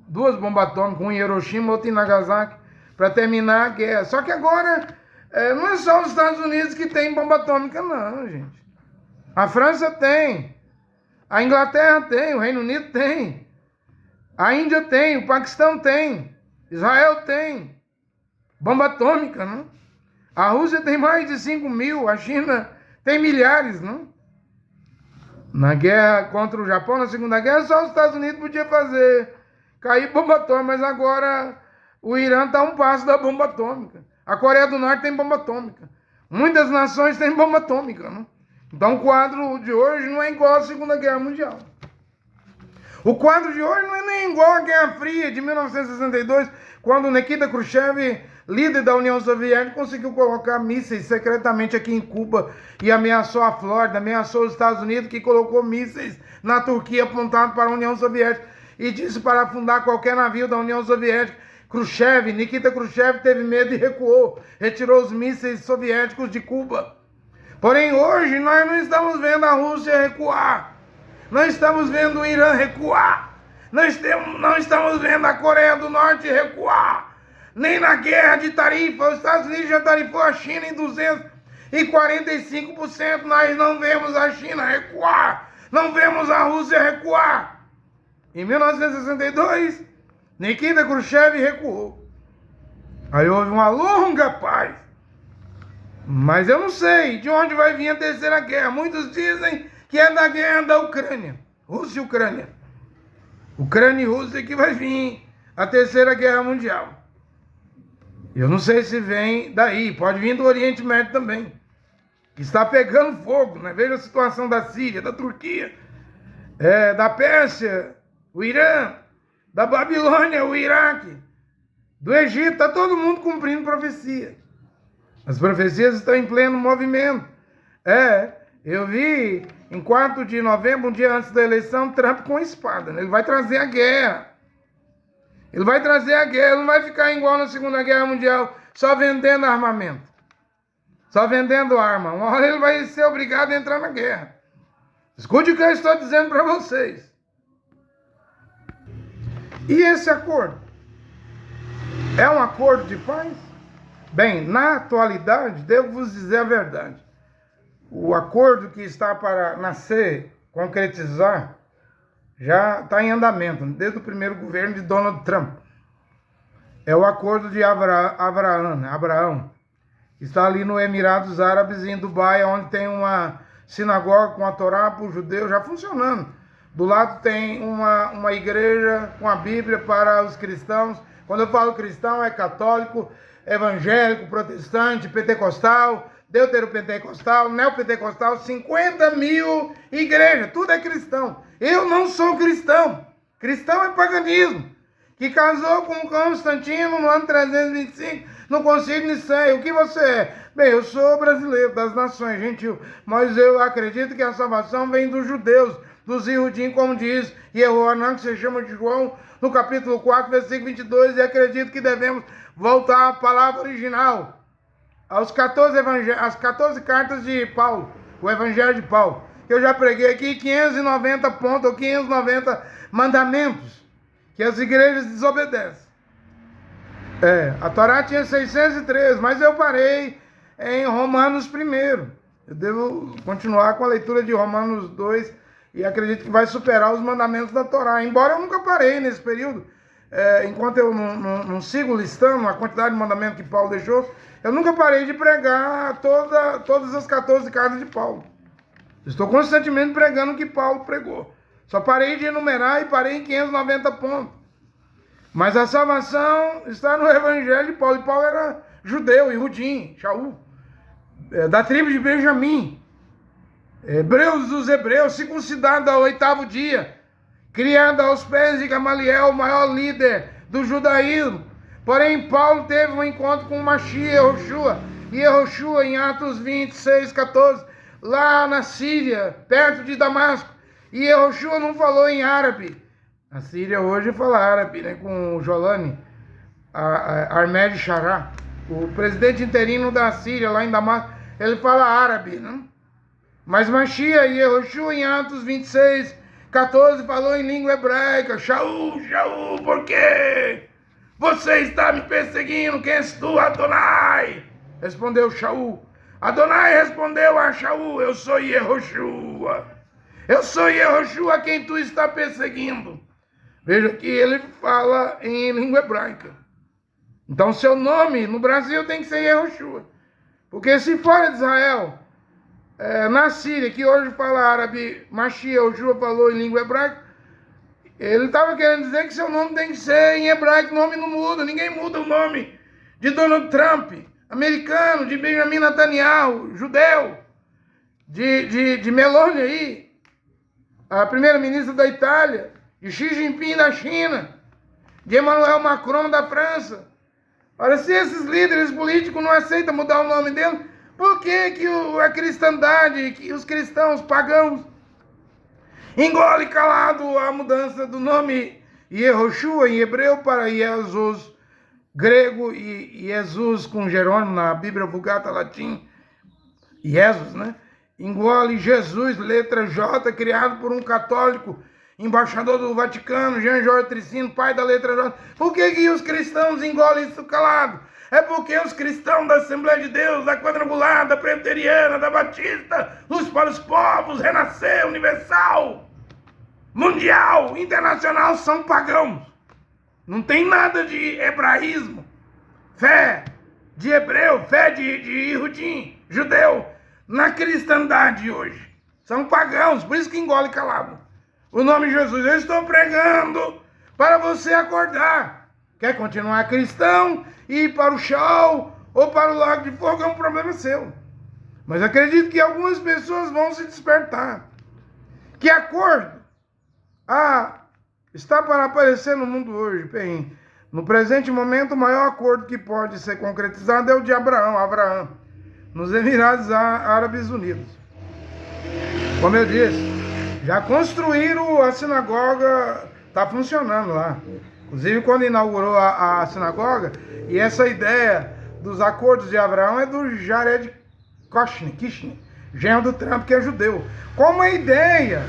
duas bombas atômicas, uma em Hiroshima, outra em Nagasaki, para terminar a guerra. Só que agora não é só os Estados Unidos que tem bomba atômica, não, gente. A França tem, a Inglaterra tem, o Reino Unido tem, a Índia tem, o Paquistão tem, Israel tem bomba atômica, né? A Rússia tem mais de 5 mil, a China tem milhares, né? Na guerra contra o Japão, na Segunda Guerra, só os Estados Unidos podiam fazer cair bomba atômica, mas agora o Irã está a um passo da bomba atômica. A Coreia do Norte tem bomba atômica. Muitas nações têm bomba atômica, né? Então o quadro de hoje não é igual à Segunda Guerra Mundial. O quadro de hoje não é nem igual à Guerra Fria de 1962, quando Nikita Khrushchev, líder da União Soviética, conseguiu colocar mísseis secretamente aqui em Cuba e ameaçou a Flórida, ameaçou os Estados Unidos, que colocou mísseis na Turquia apontados para a União Soviética e disse para afundar qualquer navio da União Soviética. Nikita Khrushchev teve medo e recuou, retirou os mísseis soviéticos de Cuba. Porém, hoje nós não estamos vendo a Rússia recuar, não estamos vendo o Irã recuar, não estamos vendo a Coreia do Norte recuar, nem na guerra de tarifa. Os Estados Unidos já tarifou a China em 245%, nós não vemos a China recuar, não vemos a Rússia recuar. Em 1962, Nikita Khrushchev recuou. Aí houve uma longa paz. Mas eu não sei de onde vai vir a terceira guerra. Muitos dizem que é da guerra da Ucrânia. Rússia e Ucrânia. Ucrânia e Rússia que vai vir a terceira guerra mundial. Eu não sei se vem daí. Pode vir do Oriente Médio também. Que está pegando fogo, né? Veja a situação da Síria, da Turquia, da Pérsia, o Irã, da Babilônia, o Iraque, do Egito. Está todo mundo cumprindo profecia. As profecias estão em pleno movimento. Eu vi em 4 de novembro, um dia antes da eleição, Trump com espada, né? Ele vai trazer a guerra. Ele não vai ficar igual na Segunda Guerra Mundial, só vendendo armamento, só vendendo arma. Uma hora ele vai ser obrigado a entrar na guerra. Escute o que eu estou dizendo para vocês. E esse acordo? É um acordo de paz? Bem, na atualidade, devo vos dizer a verdade. O acordo que está para nascer, concretizar, já está em andamento, desde o primeiro governo de Donald Trump. É o acordo de Abraão. Está ali no Emirados Árabes, em Dubai, onde tem uma sinagoga com a Torá para os judeus já funcionando. Do lado tem uma igreja com a Bíblia para os cristãos. Quando eu falo cristão, é católico, evangélico, protestante, pentecostal, deuteropentecostal, neopentecostal, 50 mil igrejas, tudo é cristão. Eu não sou cristão. Cristão é paganismo, que casou com Constantino no ano 325, no Concílio de Nicéia. O que você é? Bem, eu sou brasileiro, das nações, gentil, mas eu acredito que a salvação vem dos judeus, dos Iudim, como diz Yehoanan, que se chama de João, no capítulo 4, versículo 22, e acredito que devemos voltar à palavra original, às 14 cartas de Paulo, o Evangelho de Paulo, que eu já preguei aqui, 590 pontos, ou 590 mandamentos, que as igrejas desobedecem. A Torá tinha 603, mas eu parei em Romanos 1. Eu devo continuar com a leitura de Romanos 2, e acredito que vai superar os mandamentos da Torá, embora eu nunca parei nesse período. Enquanto eu não sigo listando a quantidade de mandamentos que Paulo deixou, eu nunca parei de pregar todas as 14 cartas de Paulo. Estou constantemente pregando o que Paulo pregou. Só parei de enumerar e parei em 590 pontos. Mas a salvação está no Evangelho de Paulo. E Paulo era judeu, Iudim, Shaul, da tribo de Benjamim. Hebreus dos hebreus, circuncidado ao 8º dia, criado aos pés de Gamaliel, o maior líder do judaísmo. Porém, Paulo teve um encontro com Mashiach, Yehoshua, e Yehoshua em Atos 26, 14, lá na Síria, perto de Damasco. E Yehoshua não falou em árabe. A Síria hoje fala árabe, né, com o Jolani, Ahmed Sharaa, o presidente interino da Síria, lá em Damasco, ele fala árabe, né? Mas Mashiach e Yehoshua em Atos 26, 14 falou em língua hebraica: Shaul, Shaul, por quê? Você está me perseguindo, quem és tu, Adonai? Respondeu Shaul. Adonai respondeu a Shaul: eu sou Yehoshua. Eu sou Yehoshua a quem tu está perseguindo. Veja que ele fala em língua hebraica. Então seu nome no Brasil tem que ser Yehoshua. Porque se fora de Israel, na Síria, que hoje fala árabe, Mashiach, Yehoshua falou em língua hebraica, ele estava querendo dizer que seu nome tem que ser em hebraico, nome não muda, ninguém muda o nome de Donald Trump, americano, de Benjamin Netanyahu, judeu, de Meloni aí, a primeira-ministra da Itália, de Xi Jinping da China, de Emmanuel Macron da França. Olha, se esses líderes políticos não aceitam mudar o nome dele, por que a cristandade, que os cristãos pagãos, engole calado a mudança do nome Yehoshua em hebreu para Jesus grego e Jesus com Jerônimo na Bíblia Vulgata Latim, Jesus, né? Engole Jesus, letra J, criado por um católico, embaixador do Vaticano, Jean Jorge Tricino, pai da letra J. Por que os cristãos engolem isso calado? É porque os cristãos da Assembleia de Deus, da Quadrangular, da Presbiteriana, da Batista, Luz para os Povos, Renascer, Universal, Mundial, Internacional, são pagãos. Não tem nada de hebraísmo, fé de hebreu, fé de Iudim, judeu, na cristandade hoje. São pagãos, por isso que engole calado. O nome de Jesus, eu estou pregando para você acordar. Quer continuar cristão e ir para o Sheol ou para o lago de fogo, é um problema seu. Mas acredito que algumas pessoas vão se despertar. Que acordo está para aparecer no mundo hoje. Bem, no presente momento, o maior acordo que pode ser concretizado é o de Abraão, nos Emirados Árabes Unidos. Como eu disse, já construíram a sinagoga, está funcionando lá. Inclusive, quando inaugurou a sinagoga, e essa ideia dos acordos de Abraão é do Jared Kushner, genro do Trump, que é judeu. Como a ideia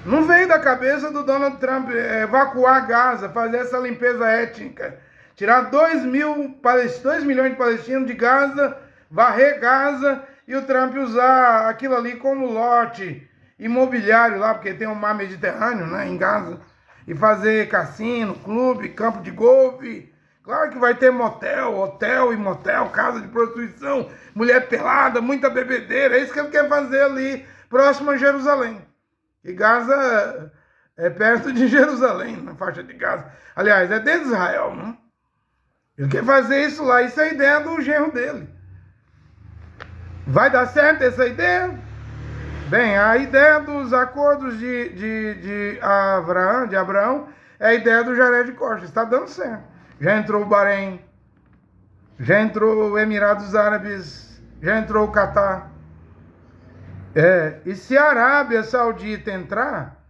não veio da cabeça do Donald Trump evacuar Gaza, fazer essa limpeza étnica, tirar 2 milhões de palestinos de Gaza, varrer Gaza, e o Trump usar aquilo ali como lote imobiliário lá, porque tem um mar Mediterrâneo, né, em Gaza, e fazer cassino, clube, campo de golfe. Claro que vai ter motel, hotel e motel, casa de prostituição, mulher pelada, muita bebedeira. É isso que ele quer fazer ali, próximo a Jerusalém. E Gaza é perto de Jerusalém, na faixa de Gaza. Aliás, é dentro de Israel, né? Ele quer fazer isso lá, isso é a ideia do genro dele. Vai dar certo essa ideia? Bem, a ideia dos acordos de Abraão é a ideia do Jared Costa. Está dando certo. Já entrou o Bahrein, já entrou o Emirados Árabes, já entrou o Catar. E se a Arábia Saudita entrar,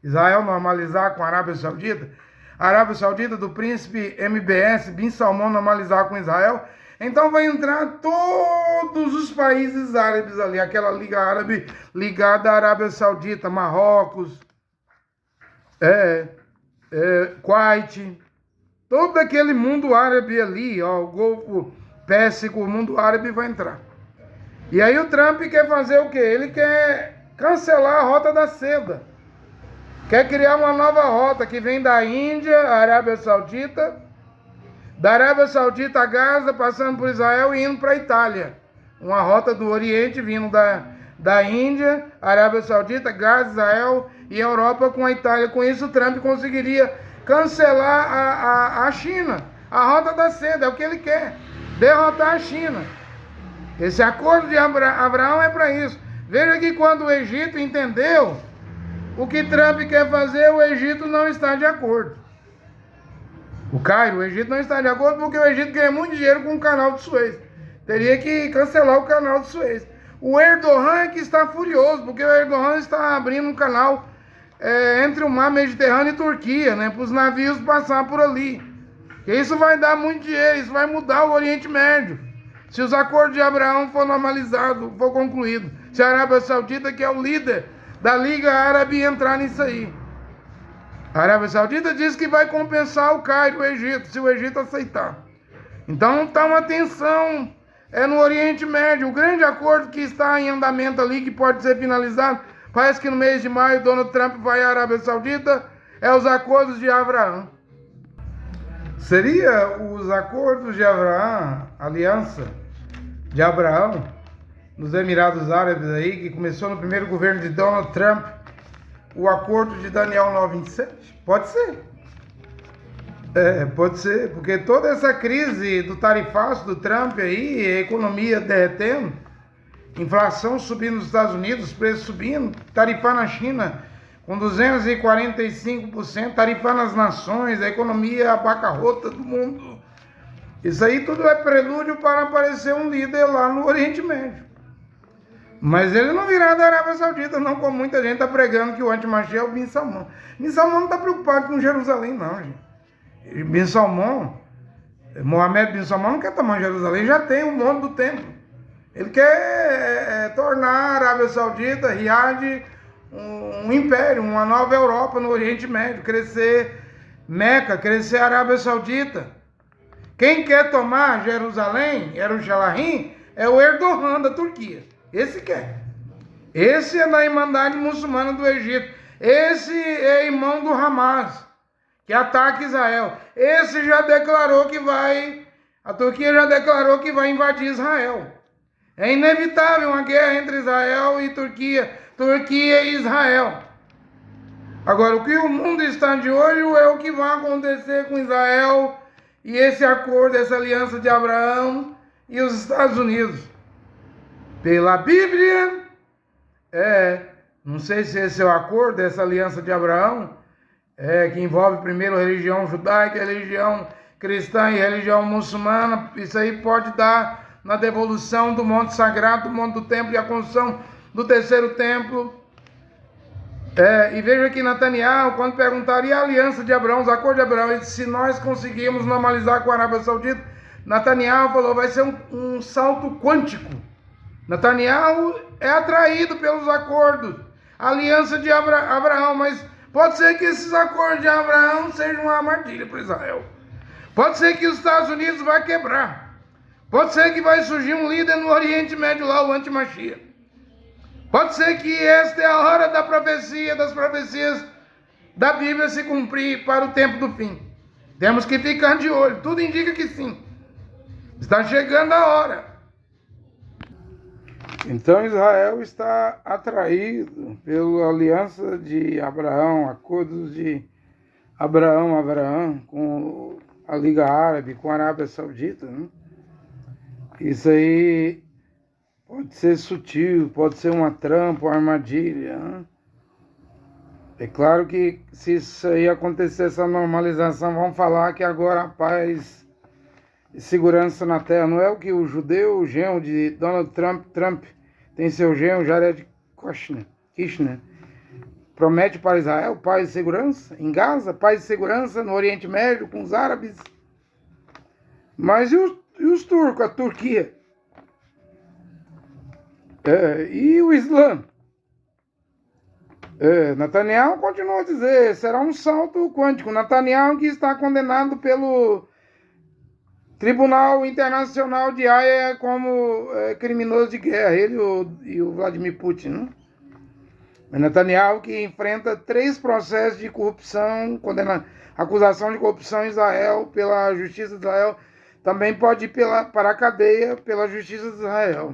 Israel normalizar com a Arábia Saudita, a Arábia Saudita do príncipe MBS, Bin Salman, normalizar com Israel, então vai entrar todos os países árabes ali, aquela Liga Árabe ligada à Arábia Saudita, Marrocos, Kuwait, todo aquele mundo árabe ali, ó, o Golfo Pérsico, o mundo árabe vai entrar. E aí o Trump quer fazer o quê? Ele quer cancelar a Rota da Seda. Quer criar uma nova rota que vem da Índia, Arábia Saudita, da Arábia Saudita a Gaza, passando por Israel e indo para a Itália. Uma rota do Oriente vindo da Índia, Arábia Saudita, Gaza, Israel e Europa com a Itália. Com isso o Trump conseguiria cancelar a China. A Rota da Seda é o que ele quer, derrotar a China. Esse acordo de Abraão é para isso. Veja que quando o Egito entendeu o que Trump quer fazer, o Egito não está de acordo. O Cairo, o Egito não está de acordo porque o Egito ganha muito dinheiro com o canal de Suez. Teria que cancelar o canal de Suez. O Erdogan é que está furioso, porque o Erdogan está abrindo um canal entre o mar Mediterrâneo e Turquia, né, para os navios passar por ali. E isso vai dar muito dinheiro, isso vai mudar o Oriente Médio. Se os acordos de Abraão for normalizado, for concluído, se a Arábia Saudita, que é o líder da Liga Árabe, entrar nisso aí. A Arábia Saudita diz que vai compensar o Cairo, o Egito, se o Egito aceitar. Então está uma tensão no Oriente Médio. O grande acordo que está em andamento ali, que pode ser finalizado, parece que no mês de maio Donald Trump vai à Arábia Saudita, é os acordos de Abraão. Seria os acordos de Abraão, aliança de Abraão, nos Emirados Árabes aí, que começou no primeiro governo de Donald Trump, o acordo de Daniel 9:27? Pode ser. Pode ser, porque toda essa crise do tarifaço do Trump aí, a economia derretendo, inflação subindo nos Estados Unidos, preços subindo, tarifar na China com 245%, tarifar nas nações, a economia a bancarrota do mundo. Isso aí tudo é prelúdio para aparecer um líder lá no Oriente Médio. Mas ele não virá da Arábia Saudita, não, como muita gente está pregando que o anti-Mashiach é o Bin Salman. Bin Salman não está preocupado com Jerusalém, não, gente. Bin Salman, Mohammed Bin Salman não quer tomar Jerusalém, já tem o monte do templo. Ele quer tornar a Arábia Saudita, Riad, um império, uma nova Europa no Oriente Médio, crescer Meca, crescer a Arábia Saudita. Quem quer tomar Jerusalém, Jerusalém, é o Erdogan da Turquia. Esse quer. Esse é da Irmandade Muçulmana do Egito. Esse é irmão do Hamas, que ataca Israel. Esse já declarou que a Turquia já declarou que vai invadir Israel. É inevitável uma guerra entre Israel e Turquia e Israel. Agora, o que o mundo está de olho é o que vai acontecer com Israel e esse acordo, essa aliança de Abraão e os Estados Unidos. Pela Bíblia, não sei se esse é o acordo, essa aliança de Abraão, que envolve primeiro a religião judaica, a religião cristã e a religião muçulmana. Isso aí pode dar na devolução do monte sagrado, do monte do templo e a construção do terceiro templo. E veja que Netanyahu, quando perguntaram, e a aliança de Abraão, os acordos de Abraão, ele disse, se nós conseguirmos normalizar com a Arábia Saudita, Netanyahu falou, vai ser um salto quântico. Netanyahu é atraído pelos acordos, a aliança de Abraão, mas pode ser que esses acordos de Abraão sejam uma armadilha para Israel. Pode ser que os Estados Unidos vai quebrar. Pode ser que vai surgir um líder no Oriente Médio lá, o anti-Mashiach. Pode ser que esta é a hora da profecia, das profecias da Bíblia se cumprir para o tempo do fim. Temos que ficar de olho, tudo indica que sim. Está chegando a hora. Então Israel está atraído pela aliança de Abraão, acordos de Abraão com a Liga Árabe, com a Arábia Saudita, né? Isso aí Pode ser sutil, pode ser uma trampa, uma armadilha. Né? É claro que se isso aí acontecer, essa normalização, vamos falar que agora a paz e segurança na terra não é o que o judeu, o genro de Donald Trump tem seu genro, Jared Kushner, promete para Israel paz e segurança em Gaza, paz e segurança no Oriente Médio com os árabes. Mas e os turcos, a Turquia? E o Islã? Netanyahu continua a dizer, será um salto quântico. Netanyahu que está condenado pelo Tribunal Internacional de Haia como criminoso de guerra, ele e o Vladimir Putin. Né? Netanyahu que enfrenta 3 processos de corrupção, acusação de corrupção em Israel pela Justiça de Israel, também pode ir para a cadeia pela Justiça de Israel.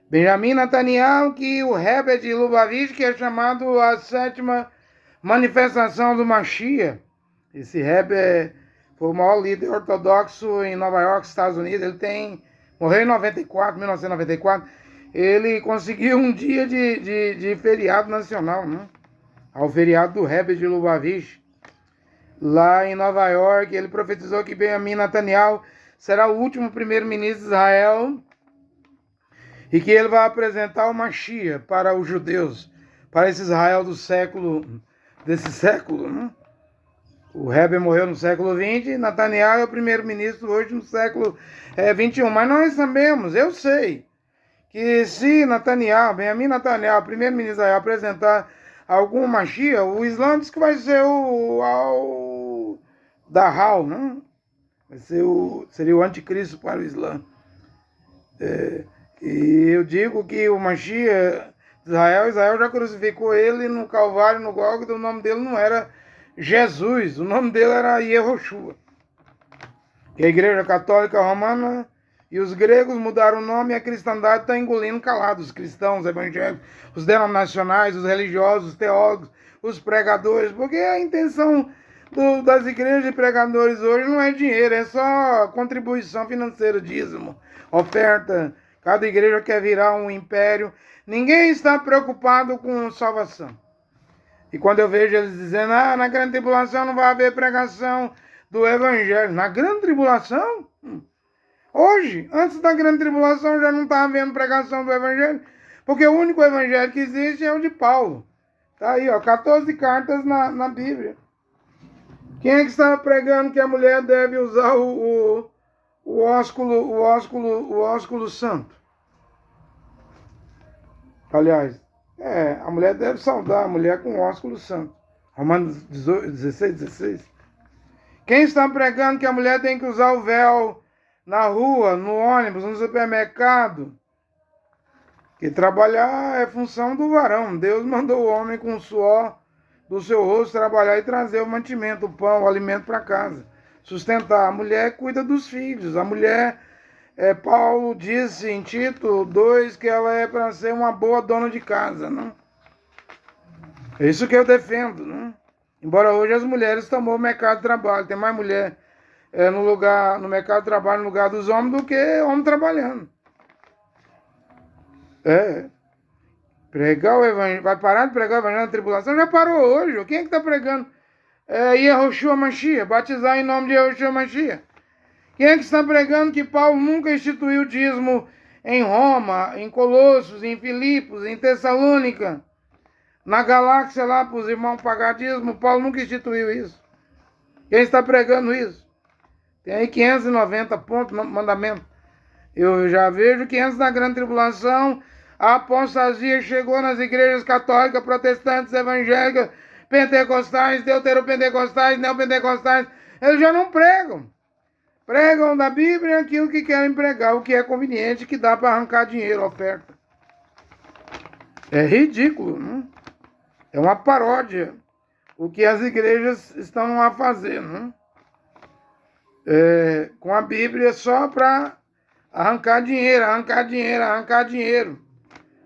Benjamin Netanyahu, que o Rebbe de Lubavitch, que é chamado a 7ª manifestação do Mashiach. Esse Rebbe foi o maior líder ortodoxo em Nova York, Estados Unidos. Ele morreu em 1994. Ele conseguiu um dia de feriado nacional, né? Ao feriado do Rebbe de Lubavitch. Lá em Nova York, ele profetizou que Benjamin Netanyahu será o último primeiro-ministro de Israel e que ele vai apresentar o Mashiach para os judeus, para esse Israel desse século. Né? O Rebbe morreu no século XX, Netanyahu é o primeiro-ministro hoje no século XXI. Mas nós sabemos, eu sei, que se Benjamin Netanyahu, primeiro-ministro de Israel, apresentar algum Mashiach, o Islã diz que vai ser o Dahal, né? Seria o anticristo para o Islã. E eu digo que o Mashiach de Israel já crucificou ele no Calvário, no Gólgota. O nome dele não era Jesus, o nome dele era Yehoshua. E a Igreja Católica Romana e os gregos mudaram o nome e a cristandade está engolindo calados. Os cristãos, os evangélicos, os denominacionais, os religiosos, os teólogos, os pregadores, porque a intenção das igrejas e pregadores hoje não é dinheiro, é só contribuição financeira, dízimo, oferta. Cada igreja quer virar um império. Ninguém está preocupado com salvação. E quando eu vejo eles dizendo, na grande tribulação não vai haver pregação do evangelho. Na grande tribulação? Hoje, antes da grande tribulação, já não está havendo pregação do evangelho. Porque o único evangelho que existe é o de Paulo. Está aí, 14 cartas na Bíblia. Quem é que está pregando que a mulher deve usar o ósculo santo? Aliás, a mulher deve saudar a mulher com o ósculo santo. Romanos 16. Quem está pregando que a mulher tem que usar o véu na rua, no ônibus, no supermercado? Que trabalhar é função do varão. Deus mandou o homem com o suor do seu rosto trabalhar e trazer o mantimento, o pão, o alimento para casa. Sustentar. A mulher cuida dos filhos. A mulher, Paulo disse em Tito 2 que ela é para ser uma boa dona de casa. Não? É isso que eu defendo. Não? Embora hoje as mulheres tomou o mercado de trabalho. Tem mais mulher no mercado de trabalho no lugar dos homens do que homem trabalhando. Pregar o evangelho, vai parar de pregar o evangelho na tribulação? Já parou hoje. Quem é que está pregando? Yehoshua Mashiach, batizar em nome de Yehoshua Mashiach. Quem é que está pregando que Paulo nunca instituiu o dízimo em Roma, em Colossos, em Filipos, em Tessalônica, na galáxia lá para os irmãos pagar dízimo? Paulo nunca instituiu isso. Quem está pregando isso? Tem aí 590 pontos, mandamento. Eu já vejo que antes da grande tribulação, a apostasia chegou nas igrejas católicas, protestantes, evangélicas, pentecostais, deuteropentecostais, neopentecostais. Eles já não pregam. Pregam da Bíblia aquilo que querem pregar, o que é conveniente, que dá para arrancar dinheiro, oferta. É ridículo, não? É uma paródia o que as igrejas estão a fazer, não? Com a Bíblia só para arrancar dinheiro.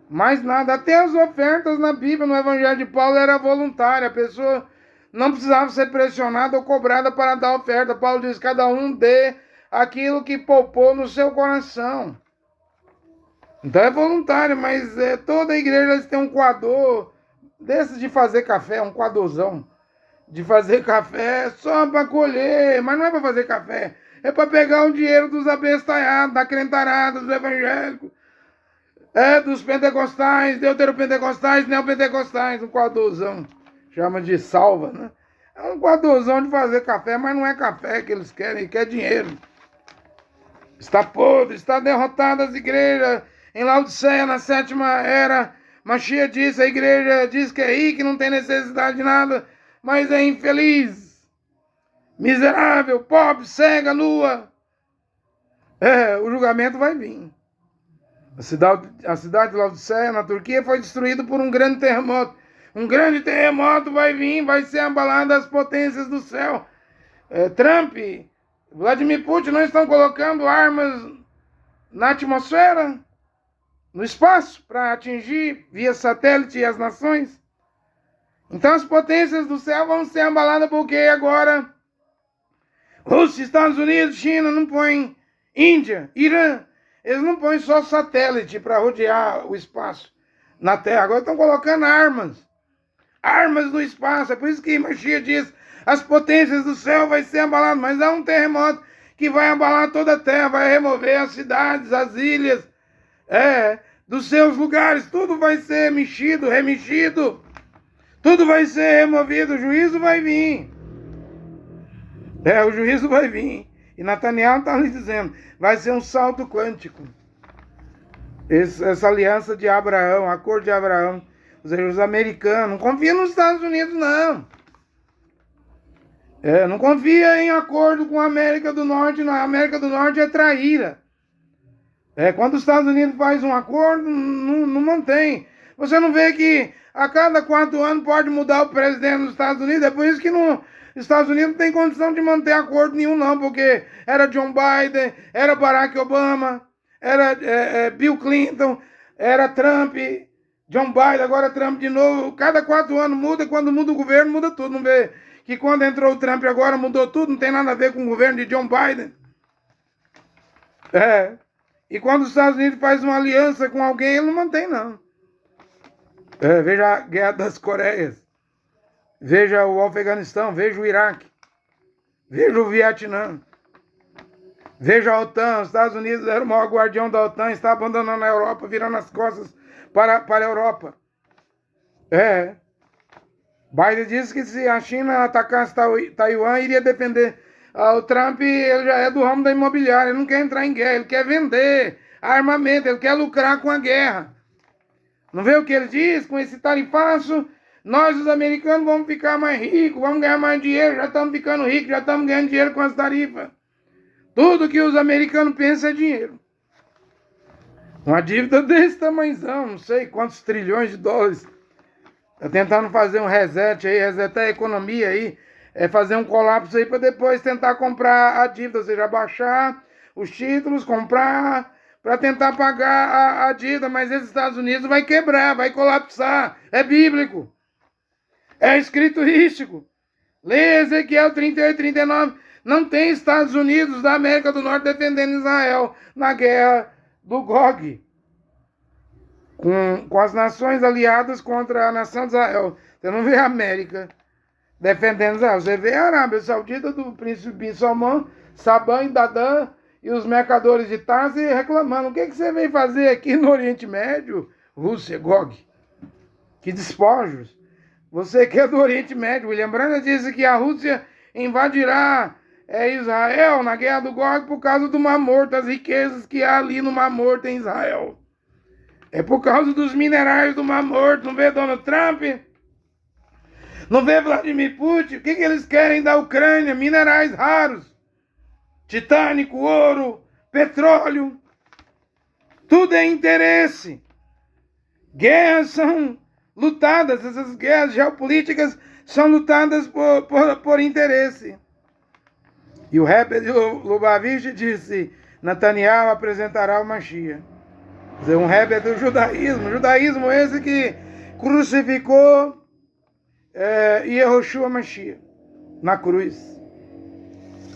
Mais nada, até as ofertas na Bíblia, no Evangelho de Paulo, era voluntária. A pessoa não precisava ser pressionada ou cobrada para dar oferta. Paulo diz, cada um dê aquilo que poupou no seu coração. Então é voluntário, mas toda igreja tem um coador desses de fazer café, um coadorzão de fazer café só para colher, mas não é para fazer café, é para pegar o dinheiro dos abestalhados, da crentarada, dos evangélicos, dos pentecostais, deuteropentecostais, neopentecostais, um coadorzão, chama de salva, né? É um coadorzão de fazer café, mas não é café que eles querem, quer dinheiro. Está podre, está derrotada as igrejas. Em Laodiceia, na 7ª era, Mashiach disse, a igreja diz que é rica, que não tem necessidade de nada, mas é infeliz, miserável, pobre, cega, nua. O julgamento vai vir. A cidade de Laodiceia, na Turquia, foi destruída por um grande terremoto. Um grande terremoto vai vir, vai ser abalada as potências do céu. Trump, Vladimir Putin não estão colocando armas na atmosfera, no espaço, para atingir via satélite as nações. Então as potências do céu vão ser abaladas porque agora Rússia, Estados Unidos, China não põem, Índia, Irã, eles não põem só satélite para rodear o espaço na Terra. Agora estão colocando armas no espaço. É por isso que Mashiach diz, as potências do céu vai ser abalado, mas há um terremoto que vai abalar toda a Terra, vai remover as cidades, as ilhas, dos seus lugares, tudo vai ser mexido, remexido, tudo vai ser removido, o juízo vai vir. O juízo vai vir. E Nataniel está lhe dizendo, vai ser um salto quântico. Essa aliança de Abraão, acordo de Abraão, os americanos, não confia nos Estados Unidos, não. Não confia em acordo com a América do Norte, não. A América do Norte é traíra. Quando os Estados Unidos faz um acordo, não mantém. Você não vê que a cada 4 anos pode mudar o presidente dos Estados Unidos? É por isso que os Estados Unidos não tem condição de manter acordo nenhum, não, porque era John Biden, era Barack Obama, era Bill Clinton, era Trump, John Biden, agora Trump de novo. Cada 4 anos muda, quando muda o governo, muda tudo. Não vê que quando entrou o Trump agora mudou tudo, não tem nada a ver com o governo de John Biden. E quando os Estados Unidos faz uma aliança com alguém, ele não mantém, não. Veja a Guerra das Coreias. Veja o Afeganistão, veja o Iraque. Veja o Vietnã. Veja a OTAN. Os Estados Unidos era o maior guardião da OTAN, está abandonando a Europa, virando as costas para a Europa. Biden disse que se a China atacasse Taiwan, iria defender. O Trump, ele já é do ramo da imobiliária, ele não quer entrar em guerra, ele quer vender armamento, ele quer lucrar com a guerra. Não vê o que ele diz? Com esse tarifaço, nós, os americanos, vamos ficar mais ricos, vamos ganhar mais dinheiro, já estamos ficando ricos, já estamos ganhando dinheiro com as tarifas. Tudo que os americanos pensam é dinheiro. Uma dívida desse tamanhozão, não sei quantos trilhões de dólares. Está tentando fazer um reset aí, resetar a economia aí, fazer um colapso aí para depois tentar comprar a dívida, ou seja, baixar os títulos, comprar para tentar pagar a dívida, mas esses Estados Unidos vai quebrar, vai colapsar, é bíblico, é escriturístico. Leia Ezequiel 38, 39, não tem Estados Unidos da América do Norte defendendo Israel na guerra do Gog, com as nações aliadas contra a nação de Israel. Você não vê a América defendendo Israel, você vê a Arábia Saudita do príncipe Salmão, Sabã e Dadã, e os mercadores de Tarso reclamando, o que você veio fazer aqui no Oriente Médio, Rússia, Gog? Que despojos! Você que é do Oriente Médio, William Branham disse que a Rússia invadirá Israel na guerra do Gog por causa do Mar Morto, as riquezas que há ali no Mar Morto em Israel. É por causa dos minerais do Mar Morto, não vê Donald Trump? Não vê Vladimir Putin? O que eles querem da Ucrânia? Minerais raros. Titânico, ouro, petróleo. Tudo é interesse. Guerras são lutadas, essas guerras geopolíticas são lutadas por interesse. E o Rebbe de Lubavitch disse, Nataniel apresentará o Mashiach. Quer dizer, um Rebbe do judaísmo esse que crucificou Yehoshua Mashiach na cruz.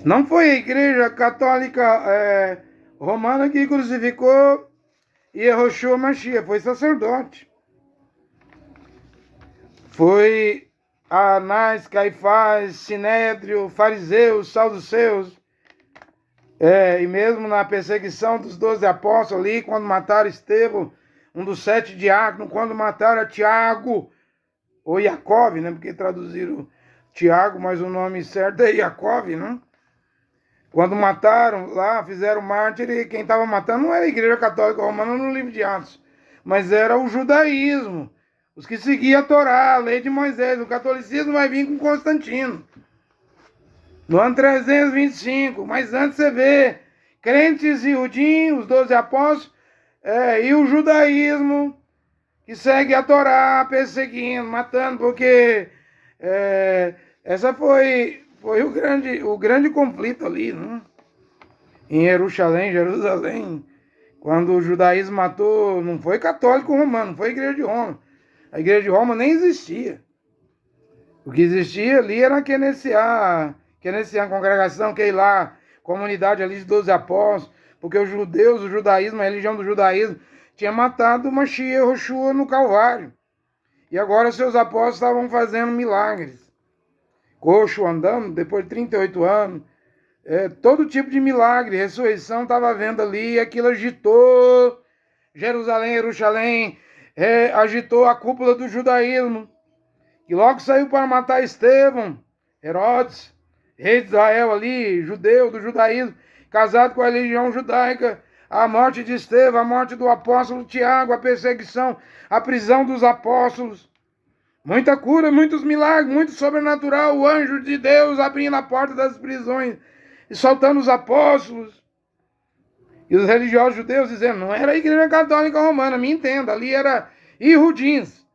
Não foi a igreja católica romana que crucificou e Yehoshua Mashiach, foi sacerdote. Foi Anás, Caifás, Sinédrio, fariseus, saduceus, e mesmo na perseguição dos 12 apóstolos ali, quando mataram Estevão, um dos 7 diáconos, quando mataram Tiago, ou Jacó, né? Porque traduziram Tiago, mas o nome certo é Jacó, né? Quando mataram lá, fizeram mártir, e quem estava matando não era a Igreja Católica Romana no livro de Atos, mas era o judaísmo, os que seguiam a Torá, a lei de Moisés. O catolicismo vai vir com Constantino, no ano 325, mas antes você vê crentes e os 12 apóstolos, e o judaísmo, que segue a Torá, perseguindo, matando, porque essa foi o grande conflito ali, né? Em Jerusalém, quando o judaísmo matou, não foi católico romano, não foi a Igreja de Roma. A Igreja de Roma nem existia. O que existia ali era a Kenessiá, a congregação, que lá, comunidade ali de 12 apóstolos, porque os judeus, o judaísmo, a religião do judaísmo, tinha matado o Mashiach Yehoshua no Calvário. E agora seus apóstolos estavam fazendo milagres. Coxo andando, depois de 38 anos. Todo tipo de milagre, ressurreição estava vendo ali, e aquilo agitou Jerusalém, agitou a cúpula do judaísmo, que logo saiu para matar Estevão, Herodes, rei de Israel ali, judeu do judaísmo, casado com a religião judaica. A morte de Estevão, a morte do apóstolo Tiago, a perseguição, a prisão dos apóstolos. Muita cura, muitos milagres, muito sobrenatural. O anjo de Deus abrindo a porta das prisões e soltando os apóstolos. E os religiosos judeus dizendo, não era a Igreja Católica Romana, me entenda, ali era Yehudins,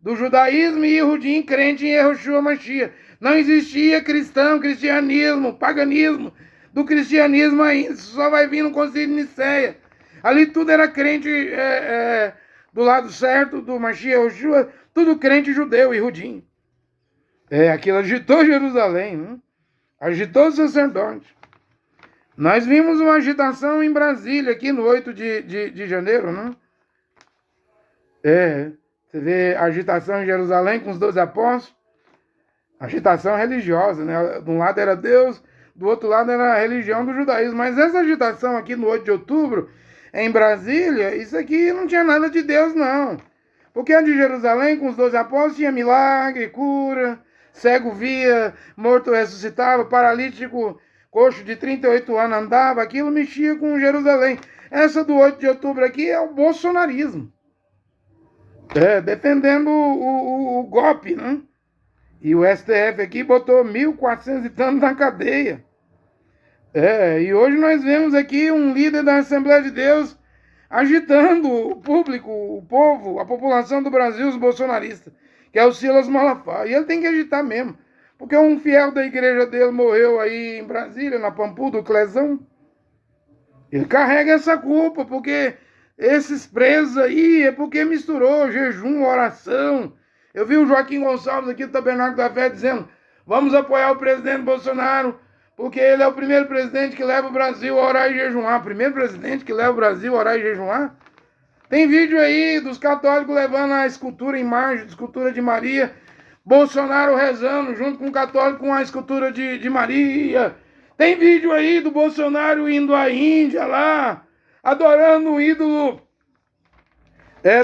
do judaísmo, e Yehudim, crente em Yehoshua Mashiach. Não existia cristianismo, paganismo do cristianismo ainda, isso só vai vir no Concílio de Nicéia. Ali tudo era crente do lado certo do Mashiach Yehoshua, tudo crente judeu, Yehudim. Aquilo agitou Jerusalém, né? Agitou os sacerdotes. Nós vimos uma agitação em Brasília, aqui no 8 de janeiro, né? Você vê a agitação em Jerusalém com os 12 apóstolos, agitação religiosa, né? De um lado era Deus, do outro lado era a religião do judaísmo. Mas essa agitação aqui no 8 de outubro, em Brasília, isso aqui não tinha nada de Deus, não. Porque a de Jerusalém, com os 12 apóstolos, tinha milagre, cura, cego via, morto ressuscitava, paralítico, coxo de 38 anos andava, aquilo mexia com Jerusalém. Essa do 8 de outubro aqui é o bolsonarismo. Defendendo o golpe, né? E o STF aqui botou 1.400 e tantos na cadeia. E hoje nós vemos aqui um líder da Assembleia de Deus agitando o público, o povo, a população do Brasil, os bolsonaristas, que é o Silas Malafaia. E ele tem que agitar mesmo, porque um fiel da igreja dele morreu aí em Brasília, na Pampuda, o Clezão. Ele carrega essa culpa, porque esses presos aí é porque misturou jejum, oração. Eu vi o Joaquim Gonçalves aqui do Tabernáculo da Fé dizendo, vamos apoiar o presidente Bolsonaro, porque ele é o primeiro presidente que leva o Brasil a orar e jejuar. Primeiro presidente que leva o Brasil a orar e jejuar. Tem vídeo aí dos católicos levando a escultura, imagem, escultura de Maria. Bolsonaro rezando junto com o católico com a escultura de Maria. Tem vídeo aí do Bolsonaro indo à Índia lá, adorando o ídolo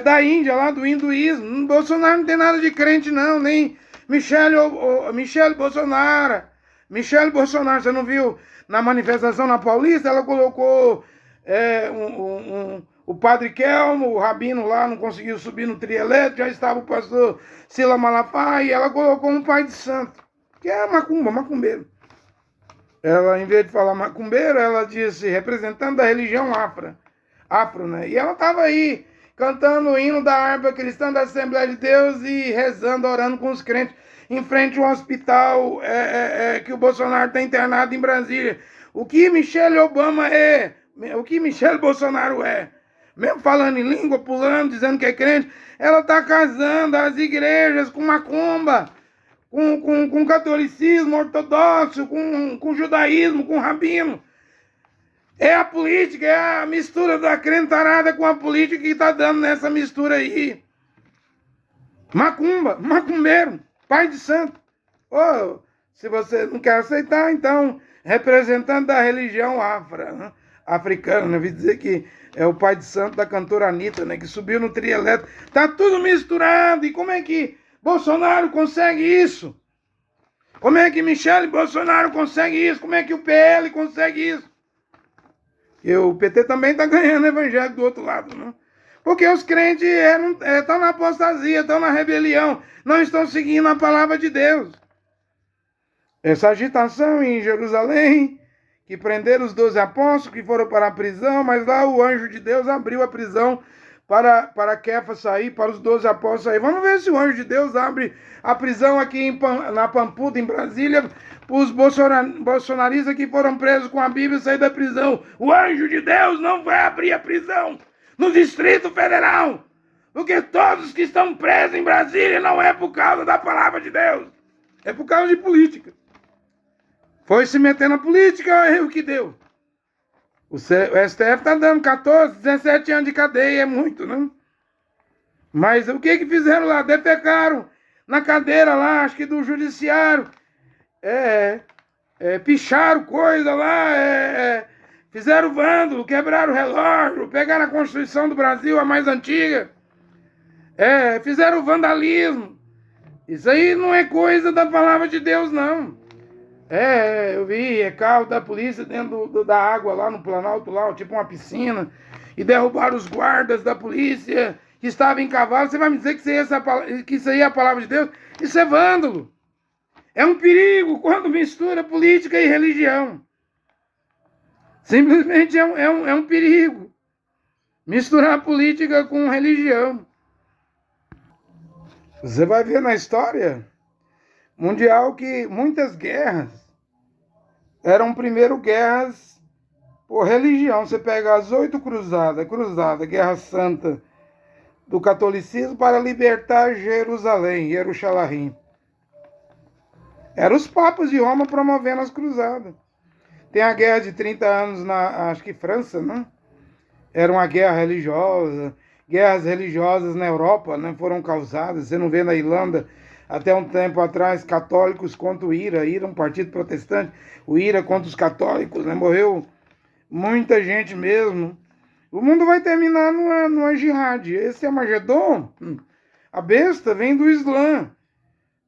da Índia, lá do hinduísmo. Bolsonaro não tem nada de crente não, nem Michele Bolsonaro. Michele Bolsonaro, você não viu na manifestação na Paulista? Ela colocou o padre Kelmo, o rabino lá, não conseguiu subir no trio elétrico, já estava o pastor Silas Malafaia, e ela colocou um pai de santo, que é macumbeiro. Ela, em vez de falar macumbeiro, ela disse representante da religião afro, né? E ela estava aí cantando o hino da harpa cristã da Assembleia de Deus e rezando, orando com os crentes em frente a um hospital que o Bolsonaro está internado em Brasília. O que Michelle Obama é? O que Michelle Bolsonaro é? Mesmo falando em língua, pulando, dizendo que é crente, ela está casando as igrejas com macumba, com catolicismo ortodoxo, com judaísmo, com rabino. É a política, é a mistura da crentarada com a política que tá dando nessa mistura aí. Macumba, macumbeiro, pai de santo. Oh, se você não quer aceitar, então, representante da religião africana, né? Vi dizer que é o pai de santo da cantora Anitta, né? Que subiu no trio elétrico. Tá tudo misturado. E como é que Bolsonaro consegue isso? Como é que Michele Bolsonaro consegue isso? Como é que o PL consegue isso? E o PT também tá ganhando evangélico do outro lado, né? Porque os crentes estão na apostasia, estão na rebelião, não estão seguindo a palavra de Deus. Essa agitação em Jerusalém, que prenderam os 12 apóstolos que foram para a prisão, mas lá o anjo de Deus abriu a prisão para Kefa sair, para os 12 apóstolos sair. Vamos ver se o anjo de Deus abre a prisão aqui na Pamputa, em Brasília, para os bolsonaristas que foram presos com a Bíblia sair da prisão. O anjo de Deus não vai abrir a prisão no Distrito Federal, porque todos que estão presos em Brasília não é por causa da palavra de Deus, é por causa de política. Foi se meter na política, é o que deu. O STF está dando 14, 17 anos de cadeia, é muito, né? Mas o que fizeram lá? Defecaram na cadeira lá, acho que do judiciário, picharam coisa lá, fizeram vândalo, quebraram o relógio, pegaram a Constituição do Brasil, a mais antiga, fizeram vandalismo. Isso aí não é coisa da palavra de Deus, não. Eu vi carro da polícia dentro da água lá no Planalto, lá, tipo uma piscina, e derrubaram os guardas da polícia que estavam em cavalo. Você vai me dizer que isso aí é a palavra de Deus? Isso é vândalo. É um perigo quando mistura política e religião. Simplesmente é um perigo misturar política com religião. Você vai ver na história mundial que muitas guerras eram primeiro guerras por religião. Você pega as 8 cruzadas, Guerra Santa do catolicismo para libertar Jerusalém, Jerusalém. Eram os papas de Roma promovendo as cruzadas. Tem a guerra de 30 anos acho que França, né? Era uma guerra religiosa. Guerras religiosas na Europa, né, foram causadas. Você não vê na Irlanda, até um tempo atrás, católicos contra o IRA, um partido protestante, o IRA contra os católicos, né? Morreu muita gente mesmo. O mundo vai terminar numa jihad. Esse Armagedon, a besta, vem do Islã.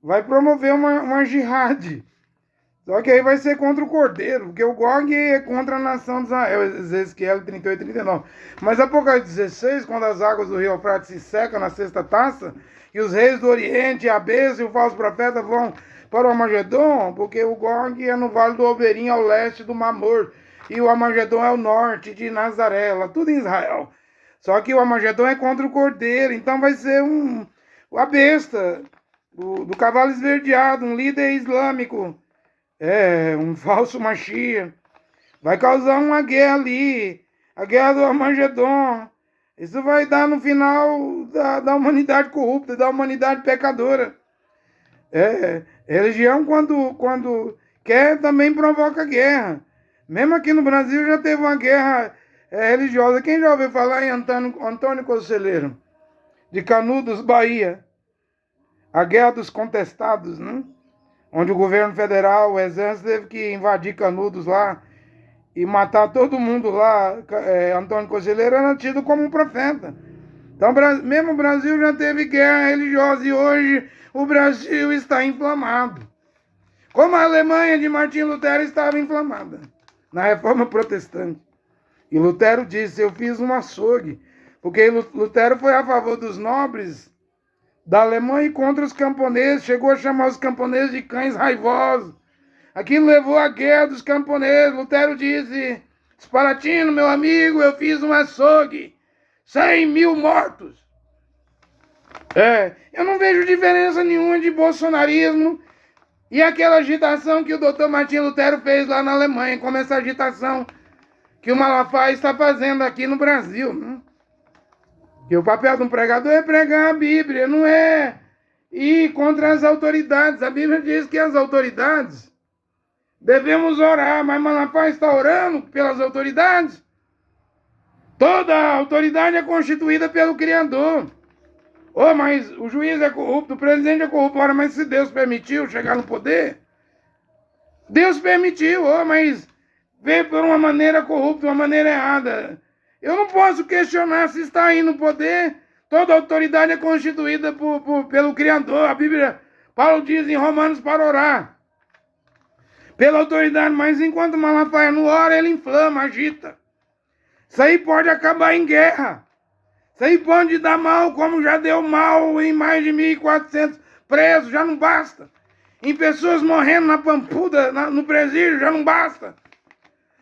Vai promover uma jihad. Só que aí vai ser contra o Cordeiro, porque o Gog é contra a nação de Israel, Ezequiel 38 e 39. Mas Apocalipse 16, quando as águas do rio Eufrates se secam na sexta taça, e os reis do Oriente, a besta e o falso profeta vão para o Armagedon, porque o Gog é no Vale do Oberim, ao leste do Mar Morto, e o Armagedon é o norte de Nazaré, lá tudo em Israel. Só que o Armagedon é contra o Cordeiro, então vai ser a besta do cavalo esverdeado, um líder islâmico, um falso Mashiach. Vai causar uma guerra ali, a guerra do Armagedon. Isso vai dar no final da humanidade corrupta, da humanidade pecadora. Religião, quando quer, também provoca guerra. Mesmo aqui no Brasil já teve uma guerra religiosa. Quem já ouviu falar em Antônio Conselheiro, de Canudos, Bahia? A guerra dos contestados, né? Onde o governo federal, o exército, teve que invadir Canudos lá e matar todo mundo lá. Antônio Conselheiro era tido como um profeta. Então, mesmo o Brasil já teve guerra religiosa e hoje o Brasil está inflamado. Como a Alemanha de Martim Lutero estava inflamada na Reforma Protestante. E Lutero disse: eu fiz um açougue, porque Lutero foi a favor dos nobres da Alemanha e contra os camponeses. Chegou a chamar os camponeses de cães raivosos. Aquilo levou à guerra dos camponeses. Lutero disse: Spalatino, meu amigo, eu fiz um açougue, 100 mil mortos. Eu não vejo diferença nenhuma de bolsonarismo e aquela agitação que o doutor Martim Lutero fez lá na Alemanha, como essa agitação que o Malafaia está fazendo aqui no Brasil, né? Que o papel de um pregador é pregar a Bíblia, não é ir contra as autoridades. A Bíblia diz que as autoridades Devemos orar, mas Malafaia está orando pelas autoridades. Toda a autoridade é constituída pelo Criador. Oh, mas o juiz é corrupto, o presidente é corrupto. Ora, mas se Deus permitiu chegar no poder, Deus permitiu, oh, mas veio por uma maneira corrupta, uma maneira errada. Eu não posso questionar se está aí no poder. Toda autoridade é constituída pelo Criador. A Bíblia, Paulo diz em Romanos para orar pela autoridade, mas enquanto Malafaia não ora, ele inflama, agita. Isso aí pode acabar em guerra. Isso aí pode dar mal, como já deu mal em mais de 1.400 presos, já não basta. Em pessoas morrendo na pampuda, no presídio, já não basta.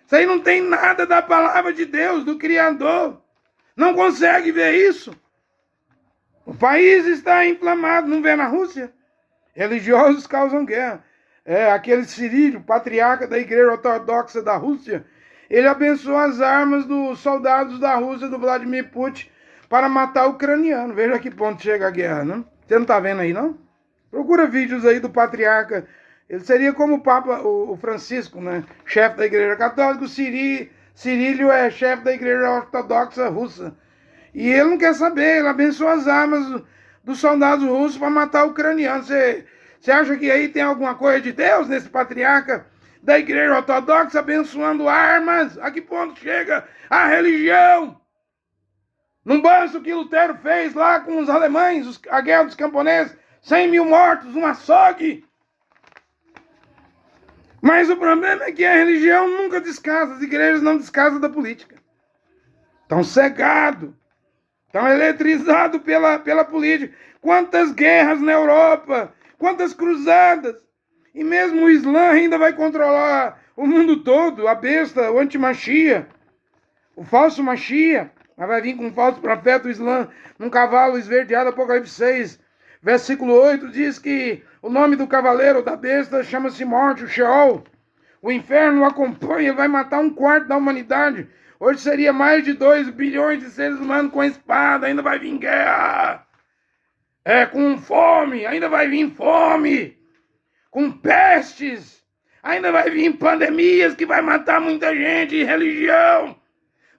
Isso aí não tem nada da palavra de Deus, do Criador. Não consegue ver isso. O país está inflamado, não vê na Rússia? Religiosos causam guerra. Aquele Cirílio, patriarca da Igreja Ortodoxa da Rússia, ele abençoou as armas dos soldados da Rússia, do Vladimir Putin, para matar o ucraniano. Veja a que ponto chega a guerra, não? Você não está vendo aí, não? Procura vídeos aí do patriarca. Ele seria como o Papa, o Francisco, né? Chefe da Igreja Católica. O Cirílio é chefe da Igreja Ortodoxa Russa. E ele não quer saber, ele abençoou as armas dos soldados russos para matar o ucraniano. Você acha que aí tem alguma coisa de Deus nesse patriarca da Igreja Ortodoxa abençoando armas? A que ponto chega a religião? Não basta o que Lutero fez lá com os alemães, a guerra dos camponeses, 100 mil mortos, um açougue. Mas o problema é que a religião nunca descansa, as igrejas não descansam da política. Estão cegados, estão eletrizados pela política. Quantas guerras na Europa, quantas cruzadas. E mesmo o Islã ainda vai controlar o mundo todo, a besta, o anti-Machia, o falso Machia. Mas vai vir com um falso profeta, o Islã, num cavalo esverdeado, Apocalipse 6, versículo 8, diz que o nome do cavaleiro, da besta, chama-se morte, o Sheol. O inferno o acompanha, ele vai matar 1/4 da humanidade. Hoje seria mais de 2 bilhões de seres humanos com espada, ainda vai vir guerra. Com fome, ainda vai vir fome. Com pestes, ainda vai vir pandemias que vai matar muita gente, e religião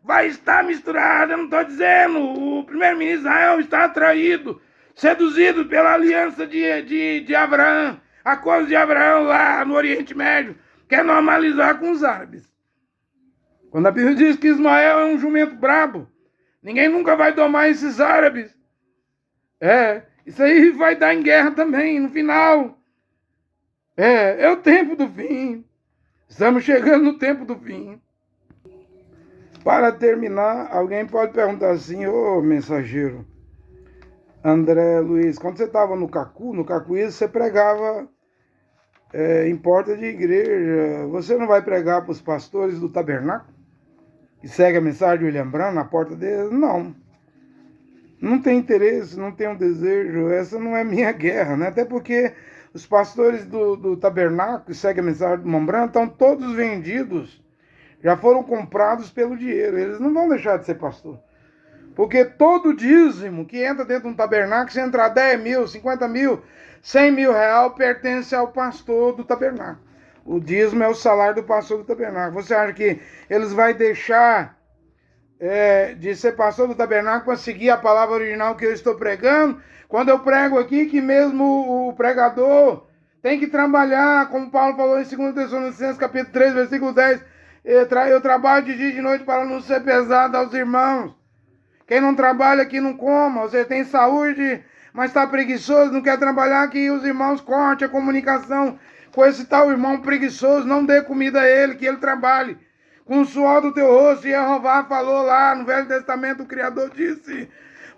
vai estar misturada. Eu não estou dizendo, o primeiro-ministro de Israel está atraído, seduzido pela aliança de Abraão, a coisa de Abraão lá no Oriente Médio, quer normalizar com os árabes. Quando a Bíblia diz que Ismael é um jumento brabo, ninguém nunca vai domar esses árabes. Isso aí vai dar em guerra também, no final. É o tempo do fim. Estamos chegando no tempo do fim. Para terminar, alguém pode perguntar assim, mensageiro, André Luiz, quando você estava no Cacuízes, você pregava em porta de igreja. Você não vai pregar para os pastores do tabernáculo? E segue a mensagem de William Branham na porta deles? Não. Não tem interesse, não tem um desejo. Essa não é minha guerra, né? Até porque os pastores do tabernáculo que seguem a mensagem do William Branham estão todos vendidos. Já foram comprados pelo dinheiro. Eles não vão deixar de ser pastor. Porque todo dízimo que entra dentro de um tabernáculo, se entrar 10 mil, 50 mil, 100 mil reais, pertence ao pastor do tabernáculo. O dízimo é o salário do pastor do tabernáculo. Você acha que eles vão deixar de ser pastor do tabernáculo para seguir a palavra original que eu estou pregando? Quando eu prego aqui que mesmo o pregador tem que trabalhar, como Paulo falou em 2 Tessalonicenses, capítulo 3, versículo 10, eu trabalho de dia e de noite para não ser pesado aos irmãos. Quem não trabalha aqui não coma. Você tem saúde, mas está preguiçoso, não quer trabalhar, que os irmãos cortem a comunicação com esse tal irmão preguiçoso. Não dê comida a ele, que ele trabalhe com o suor do teu rosto. E Jeová falou lá no Velho Testamento, o Criador disse,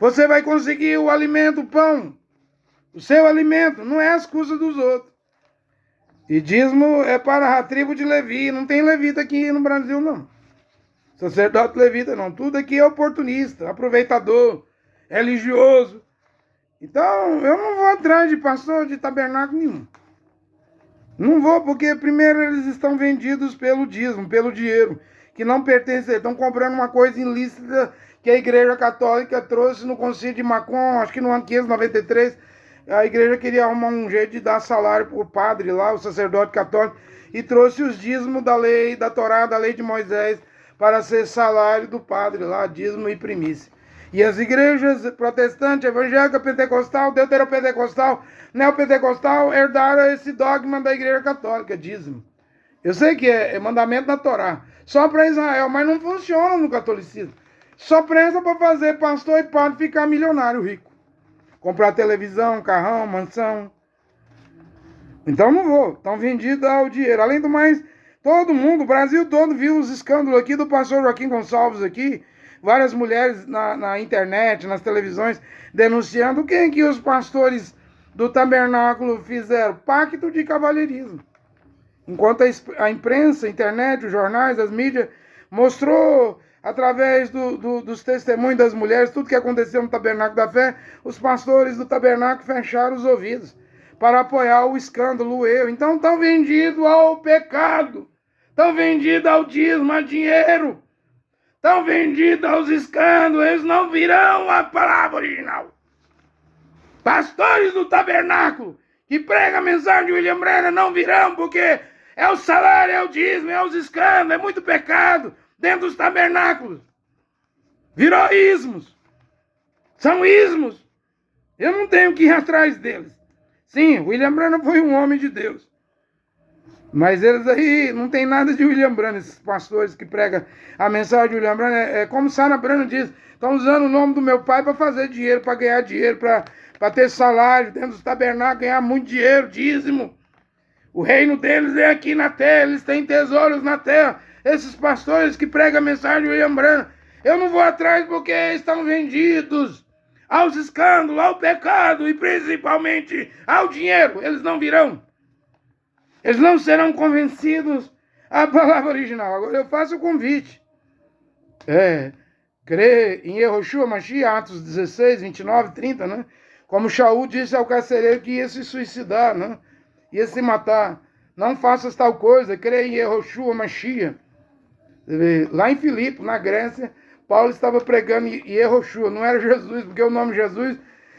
você vai conseguir o alimento, o pão, o seu alimento, não é as custas dos outros. E dízimo é para a tribo de Levi. Não tem levita aqui no Brasil, não. Sacerdote levita, não. Tudo aqui é oportunista, aproveitador, religioso. Então, eu não vou atrás de pastor de tabernáculo nenhum. Não vou, porque primeiro eles estão vendidos pelo dízimo, pelo dinheiro, que não pertence a eles. Estão comprando uma coisa ilícita que a Igreja Católica trouxe no Concílio de Macon, acho que no ano 593, a igreja queria arrumar um jeito de dar salário para o padre lá, o sacerdote católico, e trouxe os dízimos da lei, da Torá, da lei de Moisés, para ser salário do padre lá, dízimo e primícia. E as igrejas protestantes, evangélica, pentecostal, deuteropentecostal, neopentecostal, herdaram esse dogma da igreja católica, dízimo. Eu sei que é mandamento da Torá, só para Israel, mas não funciona no catolicismo. Só presta para fazer pastor e padre ficar milionário, rico. Comprar televisão, carrão, mansão. Então não vou, estão vendidos ao dinheiro. Além do mais, todo mundo, o Brasil todo viu os escândalos aqui do pastor Joaquim Gonçalves aqui, várias mulheres na internet, nas televisões, denunciando o que os pastores do tabernáculo fizeram? Pacto de cavalheirismo. Enquanto a imprensa, a internet, os jornais, as mídias, mostrou através dos testemunhos das mulheres tudo que aconteceu no Tabernáculo da Fé, os pastores do tabernáculo fecharam os ouvidos para apoiar o escândalo, o erro. Então estão vendidos ao pecado, estão vendidos ao dízimo, a dinheiro, estão vendidos aos escândalos, eles não virão a palavra original. Pastores do tabernáculo que pregam a mensagem de William Branham não virão, porque é o salário, é o dízimo, é os escândalos, é muito pecado dentro dos tabernáculos. Virou ismos. São ismos. Eu não tenho que ir atrás deles. Sim, William Branham foi um homem de Deus. Mas eles aí não tem nada de William Branham, esses pastores que pregam a mensagem de William Branham. É como Sarah Branham diz, estão usando o nome do meu pai para fazer dinheiro, para ganhar dinheiro, para ter salário dentro dos tabernáculos, ganhar muito dinheiro, dízimo. O reino deles é aqui na terra, eles têm tesouros na terra. Esses pastores que pregam a mensagem de William Branham, eu não vou atrás porque estão vendidos aos escândalos, ao pecado e principalmente ao dinheiro. Eles não virão. Eles não serão convencidos à palavra original. Agora eu faço o convite. Crê em Yehoshua Mashiach, Atos 16, 29, 30, né? Como Shaul disse ao carcereiro que ia se suicidar, né? Ia se matar. Não faças tal coisa, crê em Yehoshua Mashiach. Lá em Filipe, na Grécia, Paulo estava pregando Yehoshua, não era Jesus, porque o nome Jesus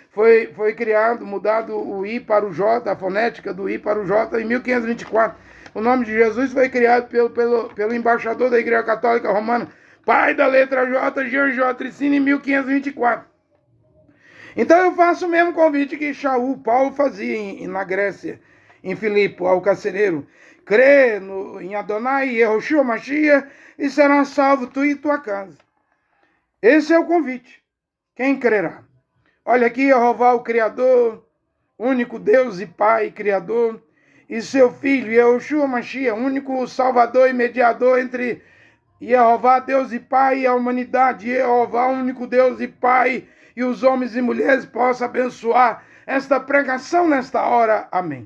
foi criado, mudado o I para o J, a fonética do I para o J, em 1524. O nome de Jesus foi criado pelo embaixador da Igreja Católica Romana, pai da letra J, Jean J. Tricini, em 1524. Então eu faço o mesmo convite que Paulo fazia na Grécia, em Filipe, ao carcereiro. Crê em Adonai, Yehoshua Mashiach, e será salvo tu e tua casa. Esse é o convite. Quem crerá? Olha aqui, Jeová, o Criador, único Deus e Pai, Criador, e seu Filho, Yehoshua Mashiach, único Salvador e mediador entre Jeová, Deus e Pai, e a humanidade. Jeová, único Deus e Pai, e os homens e mulheres possam abençoar esta pregação nesta hora. Amém.